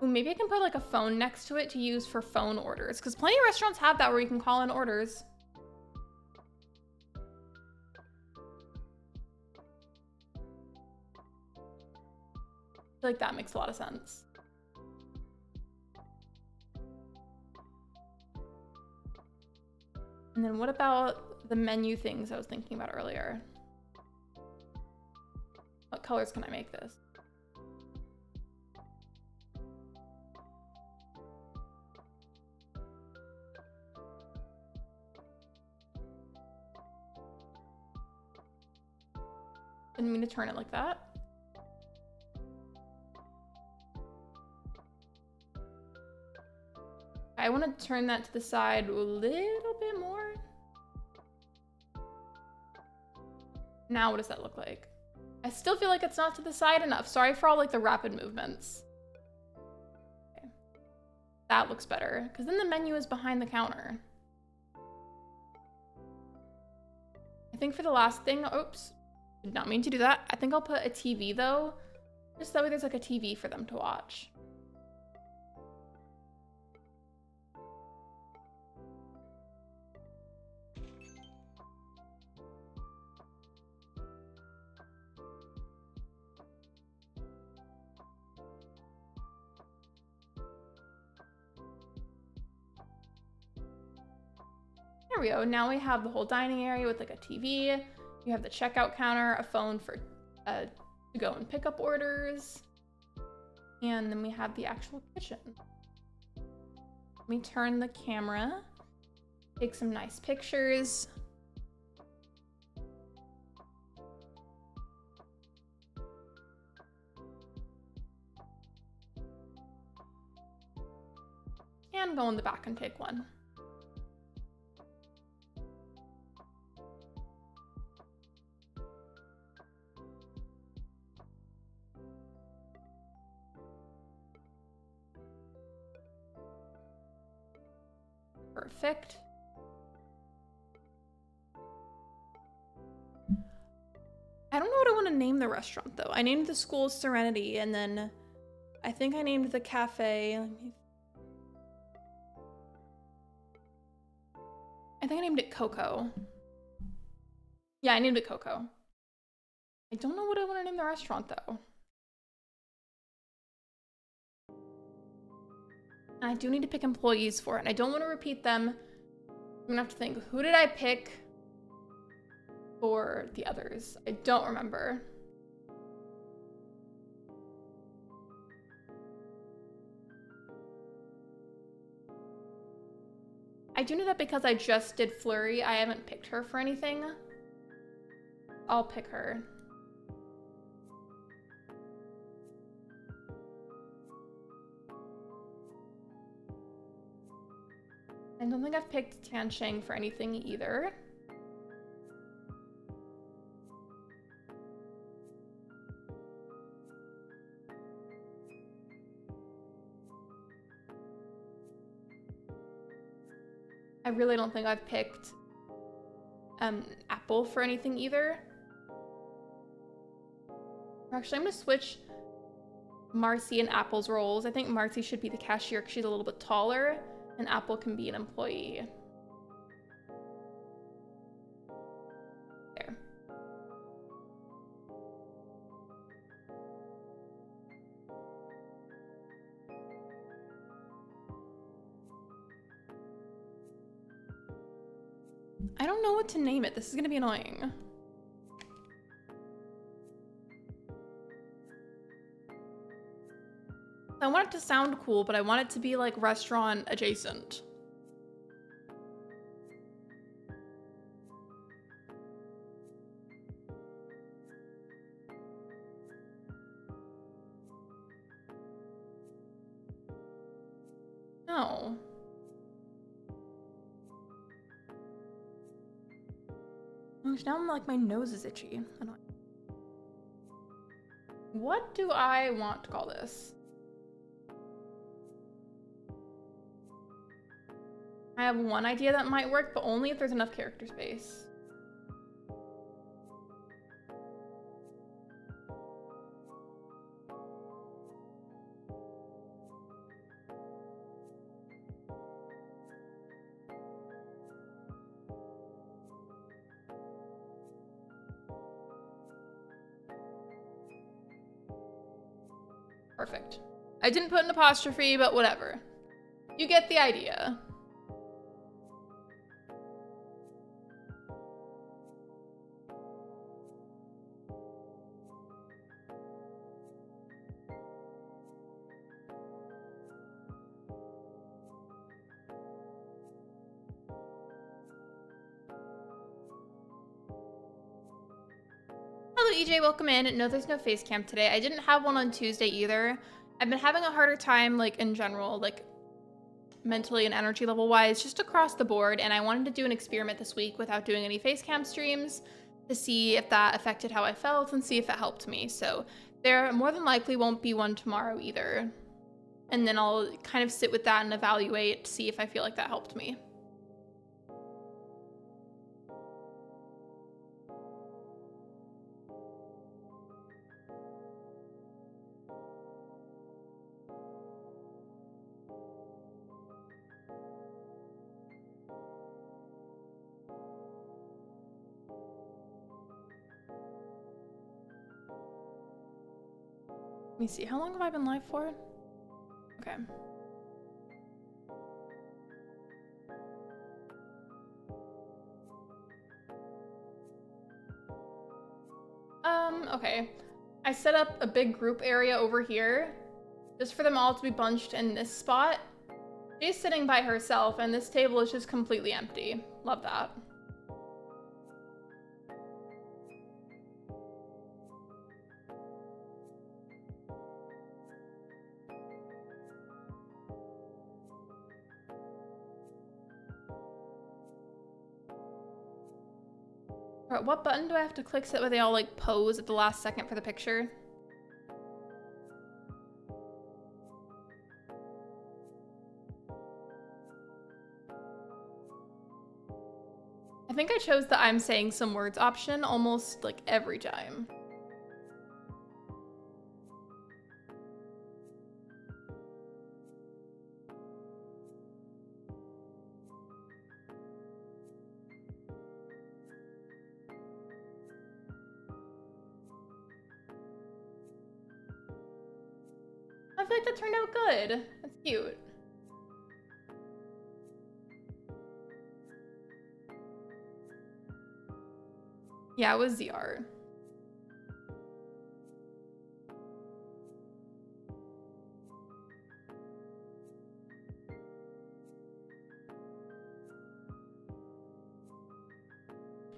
Ooh, maybe I can put like a phone next to it to use for phone orders, because plenty of restaurants have that where you can call in orders. I feel like that makes a lot of sense. And then what about the menu things I was thinking about earlier? What colors can I make this? Didn't mean to turn it like that. I want to turn that to the side a little bit more. Now what does that look like? I still feel like it's not to the side enough. Sorry for all like the rapid movements. Okay. That looks better, because then the menu is behind the counter. I think for the last thing, oops, did not mean to do that. I think I'll put a TV though, just that way there's like a TV for them to watch. There we go. Now we have the whole dining area with like a TV. You have the checkout counter, a phone for to go and pick up orders. And then we have the actual kitchen. Let me turn the camera, take some nice pictures. can go in the back and take one. Perfect. I don't know what I want to name the restaurant though. I named the school Serenity, and then I think I named the cafe. I think I named it Coco. Yeah, I named it Coco. I don't know what I want to name the restaurant though. And I do need to pick employees for it, and I don't want to repeat them. I'm gonna have to think, who did I pick for the others? I don't remember. I do know that because I just did Flurry, I haven't picked her for anything. I'll pick her. I don't think I've picked Tiansheng for anything either. I really don't think I've picked Apple for anything either. Actually, I'm gonna switch Marcy and Apple's roles. I think Marcy should be the cashier because she's a little bit taller, and Apple can be an employee. There. I don't know what to name it. This is gonna be annoying. I want it to sound cool, but I want it to be like restaurant adjacent. No. Oh, now I'm like, my nose is itchy. Annoying. What do I want to call this? I have one idea that might work, but only if there's enough character space. Perfect. I didn't put an apostrophe, but whatever. You get the idea. Hello EJ, welcome in. No, there's no face cam today. I didn't have one on Tuesday either. I've been having a harder time, like in general, like mentally and energy level wise, just across the board. And I wanted to do an experiment this week without doing any face cam streams to see if that affected how I felt and see if it helped me. So there more than likely won't be one tomorrow either. And then I'll kind of sit with that and evaluate, see if I feel like that helped me. Let me see, how long have I been live for? Okay. Okay. I set up a big group area over here just for them all to be bunched in this spot. She's sitting by herself and this table is just completely empty. Love that. Alright, what button do I have to click so that way they all like pose at the last second for the picture? I think I chose the I'm saying some words option almost like every time. I feel like that turned out good. That's cute. Yeah, it was ZR.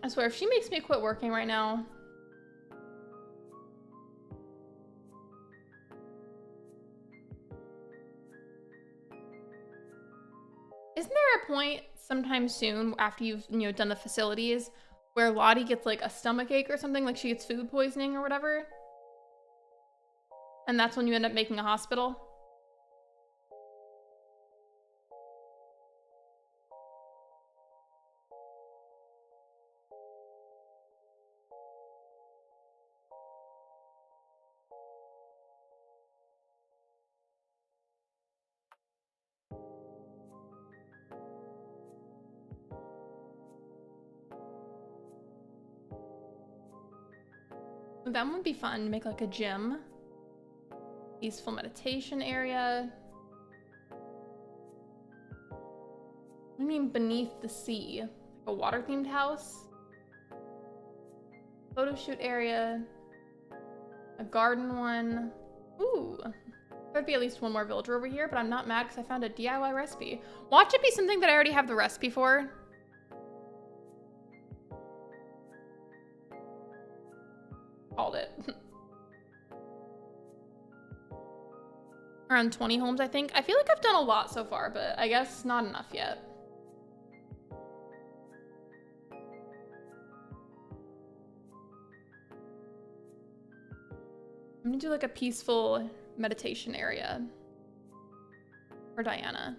I swear, if she makes me quit working right now. Isn't there a point sometime soon after you've, done the facilities where Lottie gets like a stomach ache or something, like she gets food poisoning or whatever? And that's when you end up making a hospital? That would be fun, make like a gym. Peaceful meditation area. What do you mean beneath the sea? Like a water themed house? Photo shoot area. A garden one. Ooh. There'd be at least one more villager over here, but I'm not mad because I found a DIY recipe. Watch it be something that I already have the recipe for. Called it. Around 20 homes, I think. I feel like I've done a lot so far, but I guess not enough yet. I'm gonna do like a peaceful meditation area for Diana.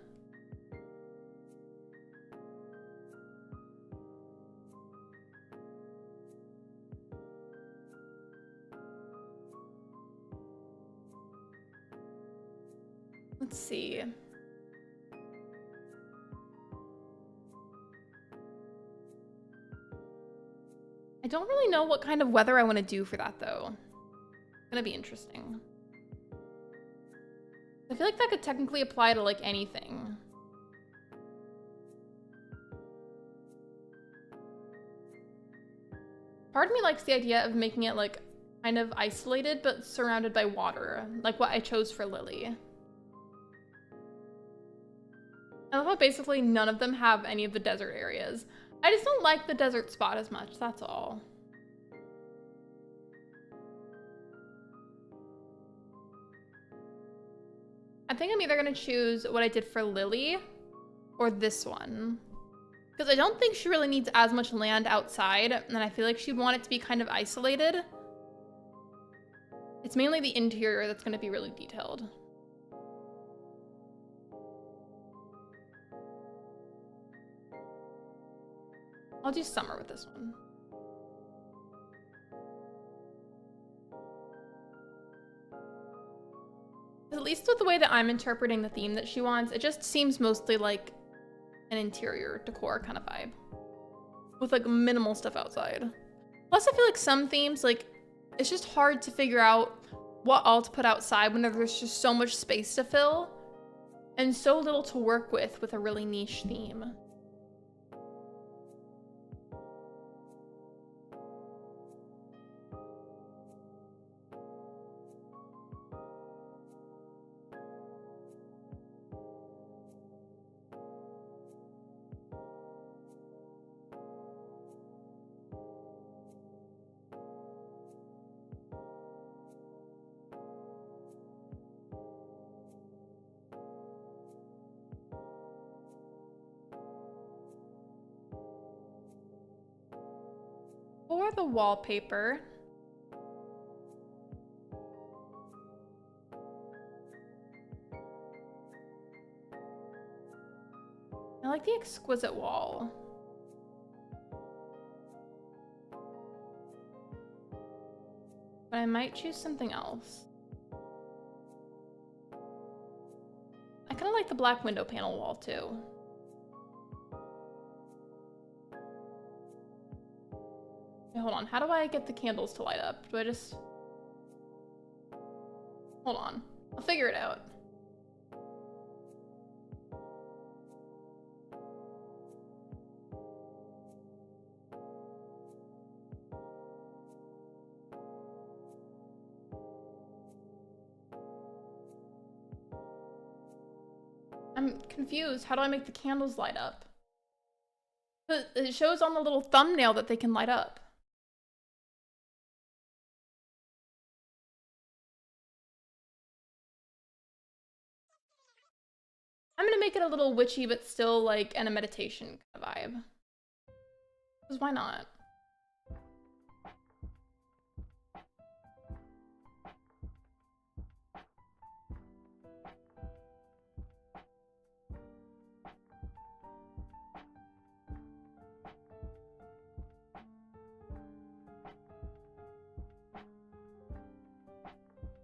Let's see. I don't really know what kind of weather I want to do for that though. It's gonna be interesting. I feel like that could technically apply to like anything. Part of me likes the idea of making it like kind of isolated but surrounded by water, like what I chose for Lily. I love how basically none of them have any of the desert areas. I just don't like the desert spot as much, that's all. I think I'm either gonna choose what I did for Lily or this one. Because I don't think she really needs as much land outside, and I feel like she'd want it to be kind of isolated. It's mainly the interior that's gonna be really detailed. I'll do summer with this one. At least with the way that I'm interpreting the theme that she wants, it just seems mostly like an interior decor kind of vibe. With like minimal stuff outside. Plus I feel like some themes, like, it's just hard to figure out what all to put outside when there's just so much space to fill and so little to work with a really niche theme. for the wallpaper. I like the exquisite wall. But I might choose something else. I kind of like the black window panel wall too. Okay, hold on, how do I get the candles to light up? Do I just... Hold on, I'll figure it out. I'm confused. How do I make the candles light up? It shows on the little thumbnail that they can light up. I'm gonna make it a little witchy, but still like in a meditation kind of vibe. Because why not?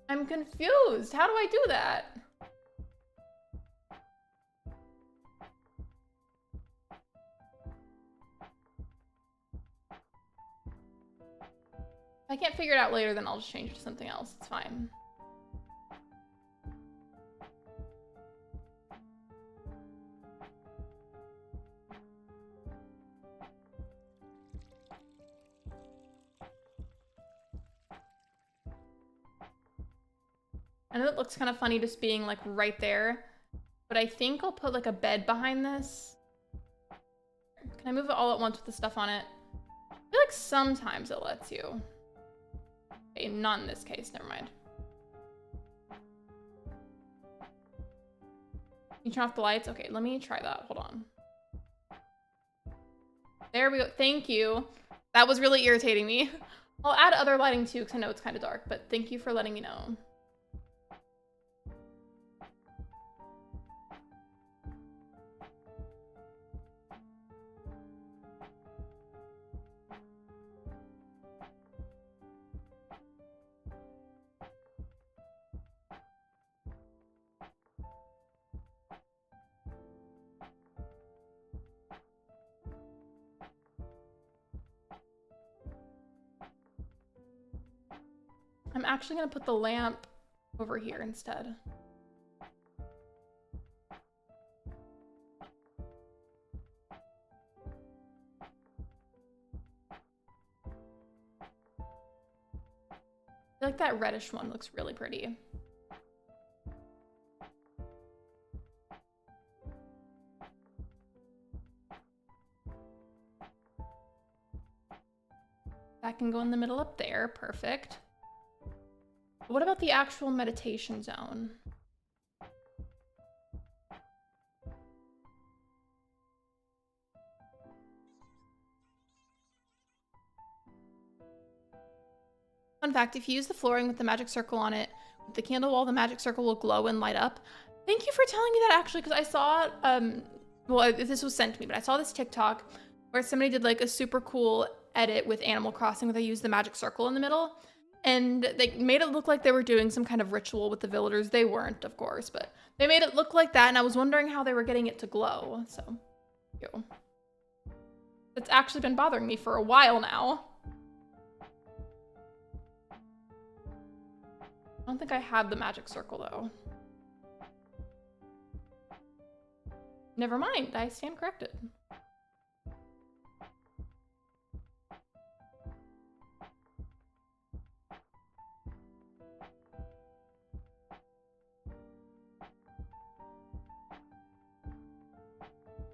I'm confused. How do I do that? If I can't figure it out later, then I'll just change it to something else. It's fine. I know it looks kind of funny just being like right there, but I think I'll put like a bed behind this. Can I move it all at once with the stuff on it? I feel like sometimes it lets you. Okay, not in this case, never mind. You turn off the lights? Okay, let me try that, hold on. There we go, thank you. That was really irritating me. I'll add other lighting too, because I know it's kind of dark, but thank you for letting me know. I'm actually gonna put the lamp over here instead. I feel like that reddish one looks really pretty. That can go in the middle up there, perfect. What about the actual meditation zone? Fun fact, if you use the flooring with the magic circle on it, with the candle wall, the magic circle will glow and light up. Thank you for telling me that actually, because I saw, well, this was sent to me, but I saw this TikTok where somebody did like a super cool edit with Animal Crossing where they used the magic circle in the middle. And they made it look like they were doing some kind of ritual with the villagers. They weren't, of course, but they made it look like that, and I was wondering how they were getting it to glow, so. Ew. It's actually been bothering me for a while now. I don't think I have the magic circle, though. Never mind, I stand corrected.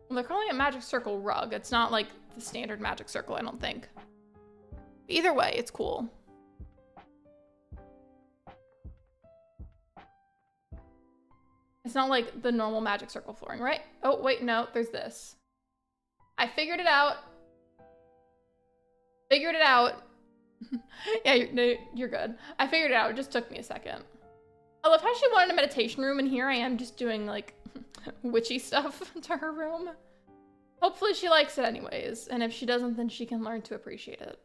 Well, they're calling it magic circle rug. It's not like the standard magic circle, I don't think. Either way, it's cool. It's not like the normal magic circle flooring, right? Oh, wait, no, there's this. I figured it out. Figured it out. Yeah, you're good. I figured it out. It just took me a second. I love how she wanted a meditation room, and here I am just doing, like, witchy stuff to her room. Hopefully she likes it anyways, and if she doesn't, then she can learn to appreciate it.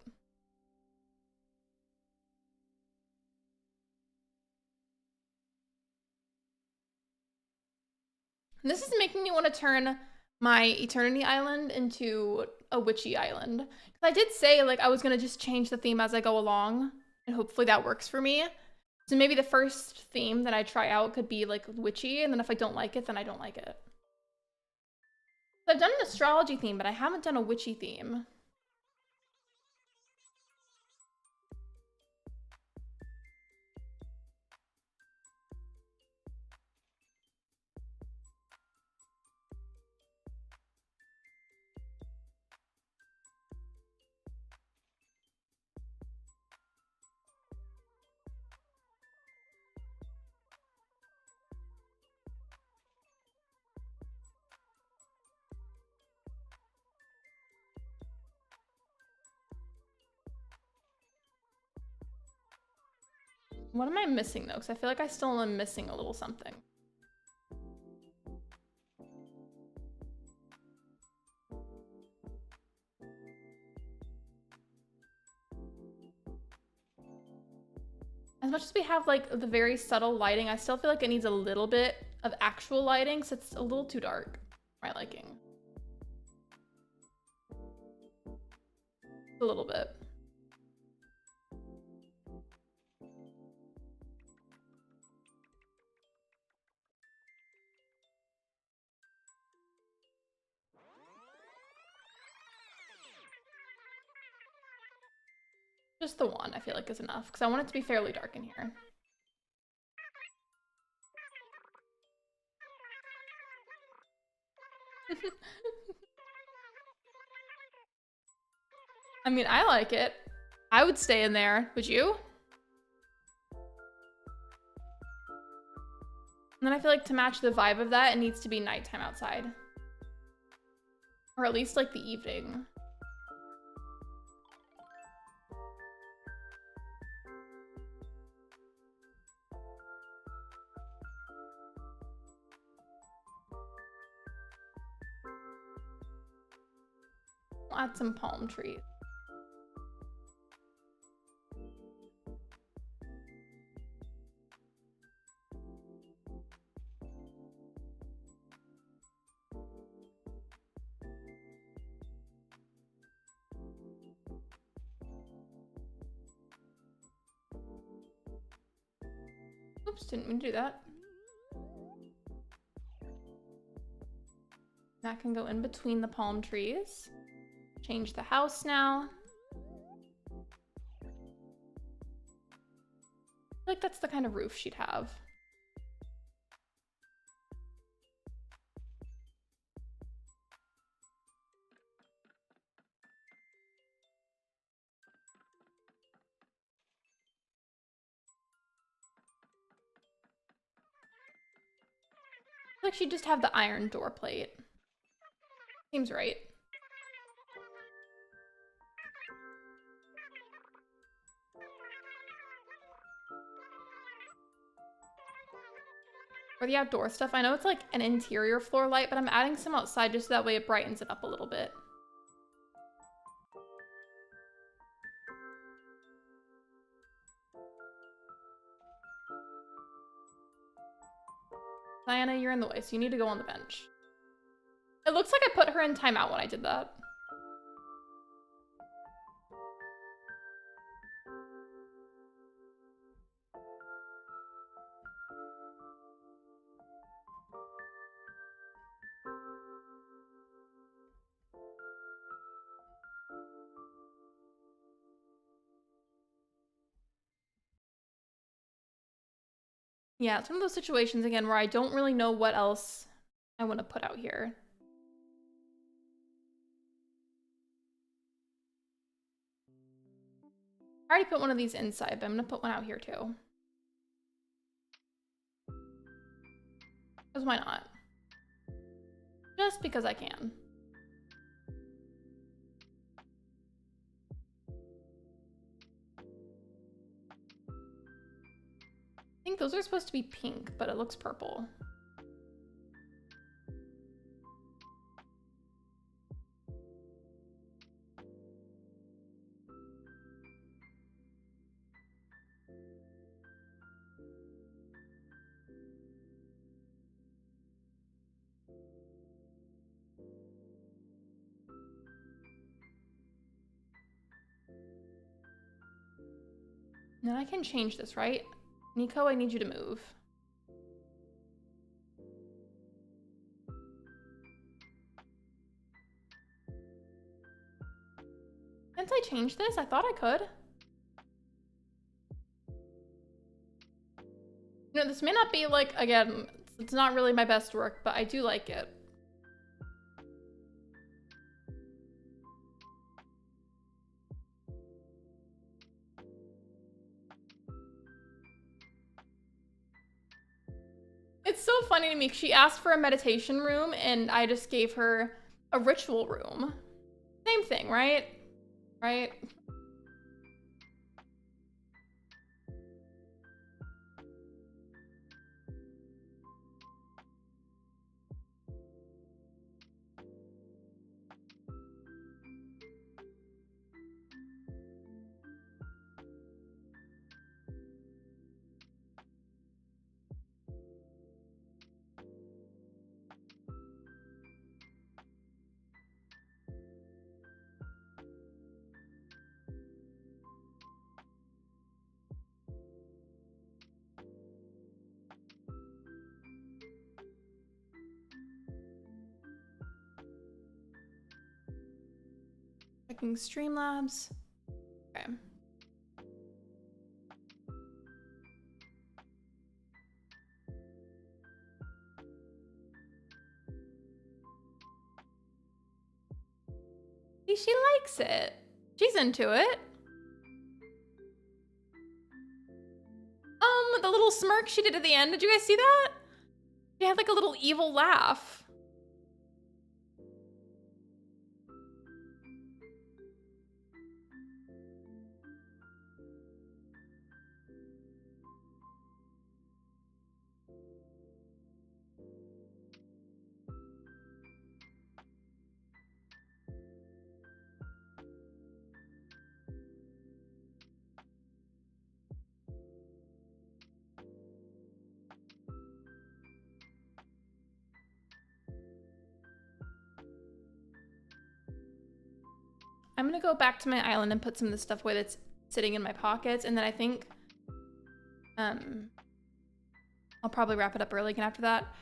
This is making me want to turn my Eternity Island into a witchy island. Because I did say, like, I was going to just change the theme as I go along, and hopefully that works for me. So maybe the first theme that I try out could be, like, witchy, and then if I don't like it, then I don't like it. So I've done an astrology theme, but I haven't done a witchy theme. What am I missing, though? Because I feel like I still am missing a little something. As much as we have, like, the very subtle lighting, I still feel like it needs a little bit of actual lighting, so it's a little too dark for my liking. A little bit. Just the one, I feel like, is enough, because I want it to be fairly dark in here. I mean, I like it. I would stay in there. Would you? And then I feel like to match the vibe of that, it needs to be nighttime outside. Or at least, like, the evening. We'll add some palm trees. Oops, didn't mean to do that. That can go in between the palm trees. Change the house now. I feel like that's the kind of roof she'd have. I feel like she'd just have the iron door plate. Seems right. For the outdoor stuff, I know it's like an interior floor light, but I'm adding some outside just so that way it brightens it up a little bit. Diana, you're in the way, so you need to go on the bench. It looks like I put her in timeout when I did that. Yeah, it's one of those situations, again, where I don't really know what else I want to put out here. I already put one of these inside, but I'm going to put one out here, too. Because why not? Just because I can. think those are supposed to be pink, but it looks purple. Then I can change this, right? Nico, I need you to move. Can't I change this? I thought I could. You know, this may not be like, again, it's not really my best work, but I do like it. It's so funny to me. She asked for a meditation room and I just gave her a ritual room. Same thing, right? Right? Checking Streamlabs. Okay. See, she likes it. She's into it. The little smirk she did at the end. Did you guys see that? She had like a little evil laugh. I'm gonna go back to my island and put some of the stuff away that's sitting in my pockets, and then I think I'll probably wrap it up early again after that.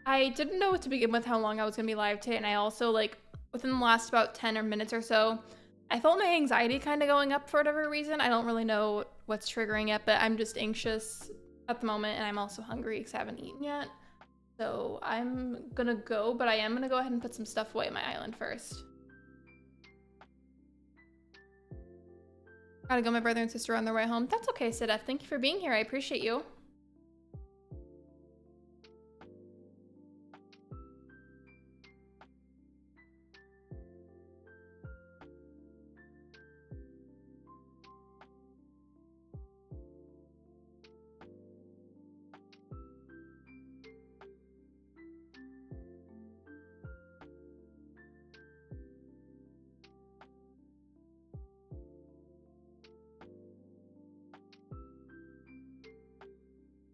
I didn't know to begin with how long I was gonna be live today, and I also, like, within the last about 10 minutes or so, I felt my anxiety kind of going up for whatever reason. I don't really know what's triggering it, but I'm just anxious at the moment, and I'm also hungry because I haven't eaten yet. So I'm gonna go, but I am gonna go ahead and put some stuff away at my island first. Gotta go, my brother and sister are on their way home. That's okay, Sidef. Thank you for being here. I appreciate you.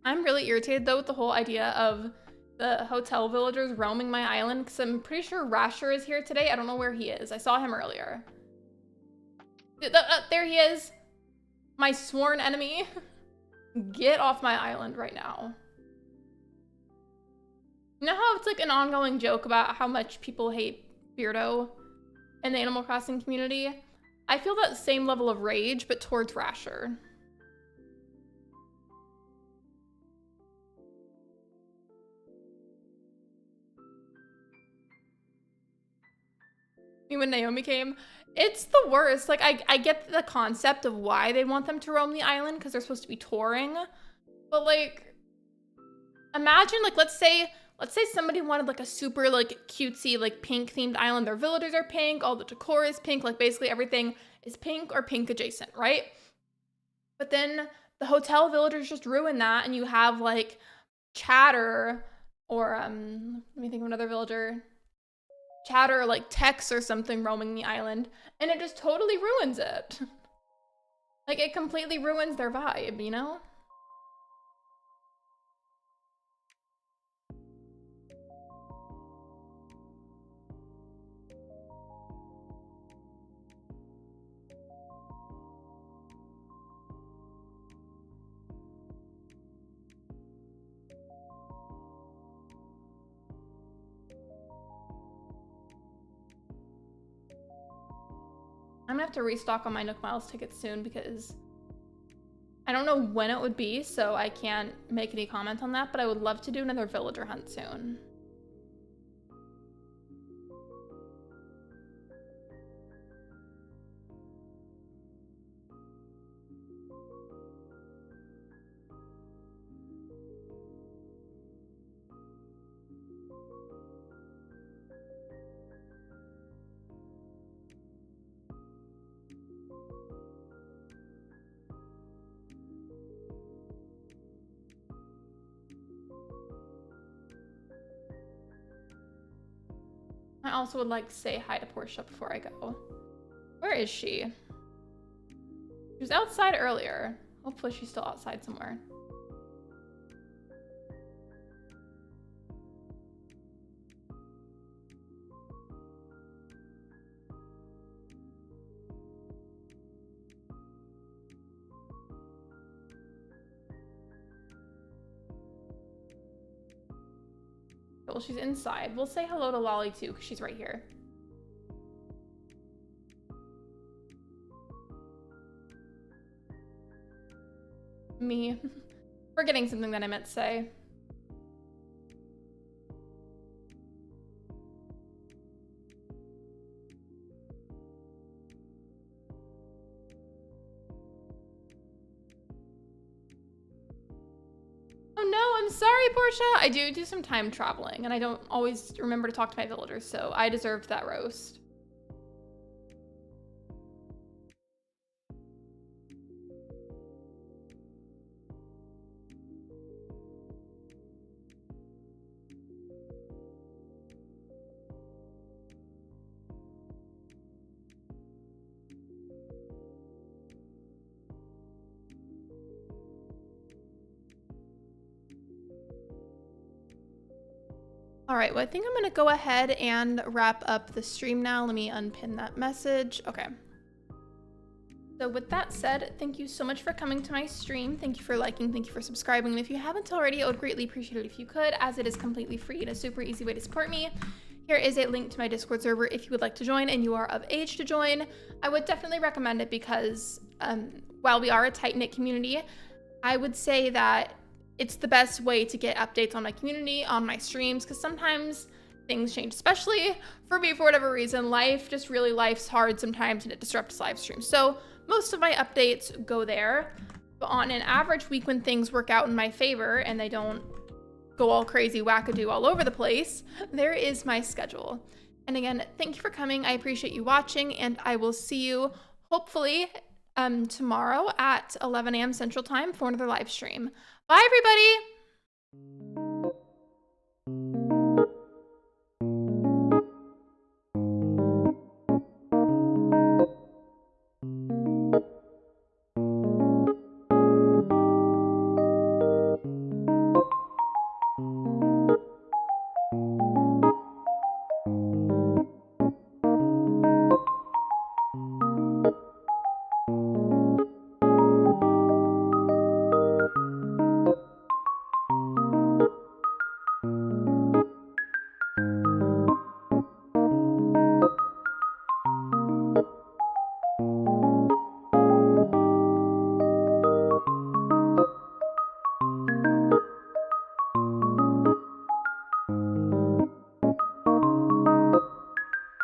I'm really irritated though with the whole idea of the hotel villagers roaming my island because I'm pretty sure Rasher is here today. I don't know where he is. I saw him earlier. There he is. My sworn enemy. Get off my island right now. You know how it's like an ongoing joke about how much people hate Beardo in the Animal Crossing community? I feel that same level of rage, but towards Rasher. When Naomi came, it's the worst. Like, I get the concept of why they want them to roam the island because they're supposed to be touring, but like, imagine, like, let's say somebody wanted like a super like cutesy like pink themed island. Their villagers are pink, all the decor is pink, like basically everything is pink or pink adjacent, right? But then the hotel villagers just ruin that, and you have like chatter or let me think of another villager. Chatter, like Tex or something roaming the island, and it just totally ruins it. Like, it completely ruins their vibe, you know? I'm gonna have to restock on my Nook Miles tickets soon because I don't know when it would be, so I can't make any comment on that, but I would love to do another villager hunt soon. I also would like to say hi to Portia before I go. Where is she? She was outside earlier. Hopefully she's still outside somewhere. Well, she's inside. We'll say hello to Lolly too, because she's right here. Me. Forgetting something that I meant to say. Oh no, I'm sorry, Portia. I do some time traveling, and I don't always remember to talk to my villagers, so I deserved that roast. All right, well, I think I'm gonna go ahead and wrap up the stream now. Let me unpin that message. Okay. So with that said, thank you so much for coming to my stream. Thank you for liking, thank you for subscribing. And if you haven't already, I would greatly appreciate it if you could, as it is completely free and a super easy way to support me. Here is a link to my Discord server if you would like to join and you are of age to join. I would definitely recommend it because while we are a tight-knit community, I would say that it's the best way to get updates on my community, on my streams, because sometimes things change, especially for me for whatever reason. Life's hard sometimes and it disrupts live streams. So most of my updates go there. But on an average week when things work out in my favor and they don't go all crazy wackadoo all over the place, there is my schedule. And again, thank you for coming. I appreciate you watching, and I will see you hopefully tomorrow at 11 a.m. Central Time for another live stream. Bye, everybody.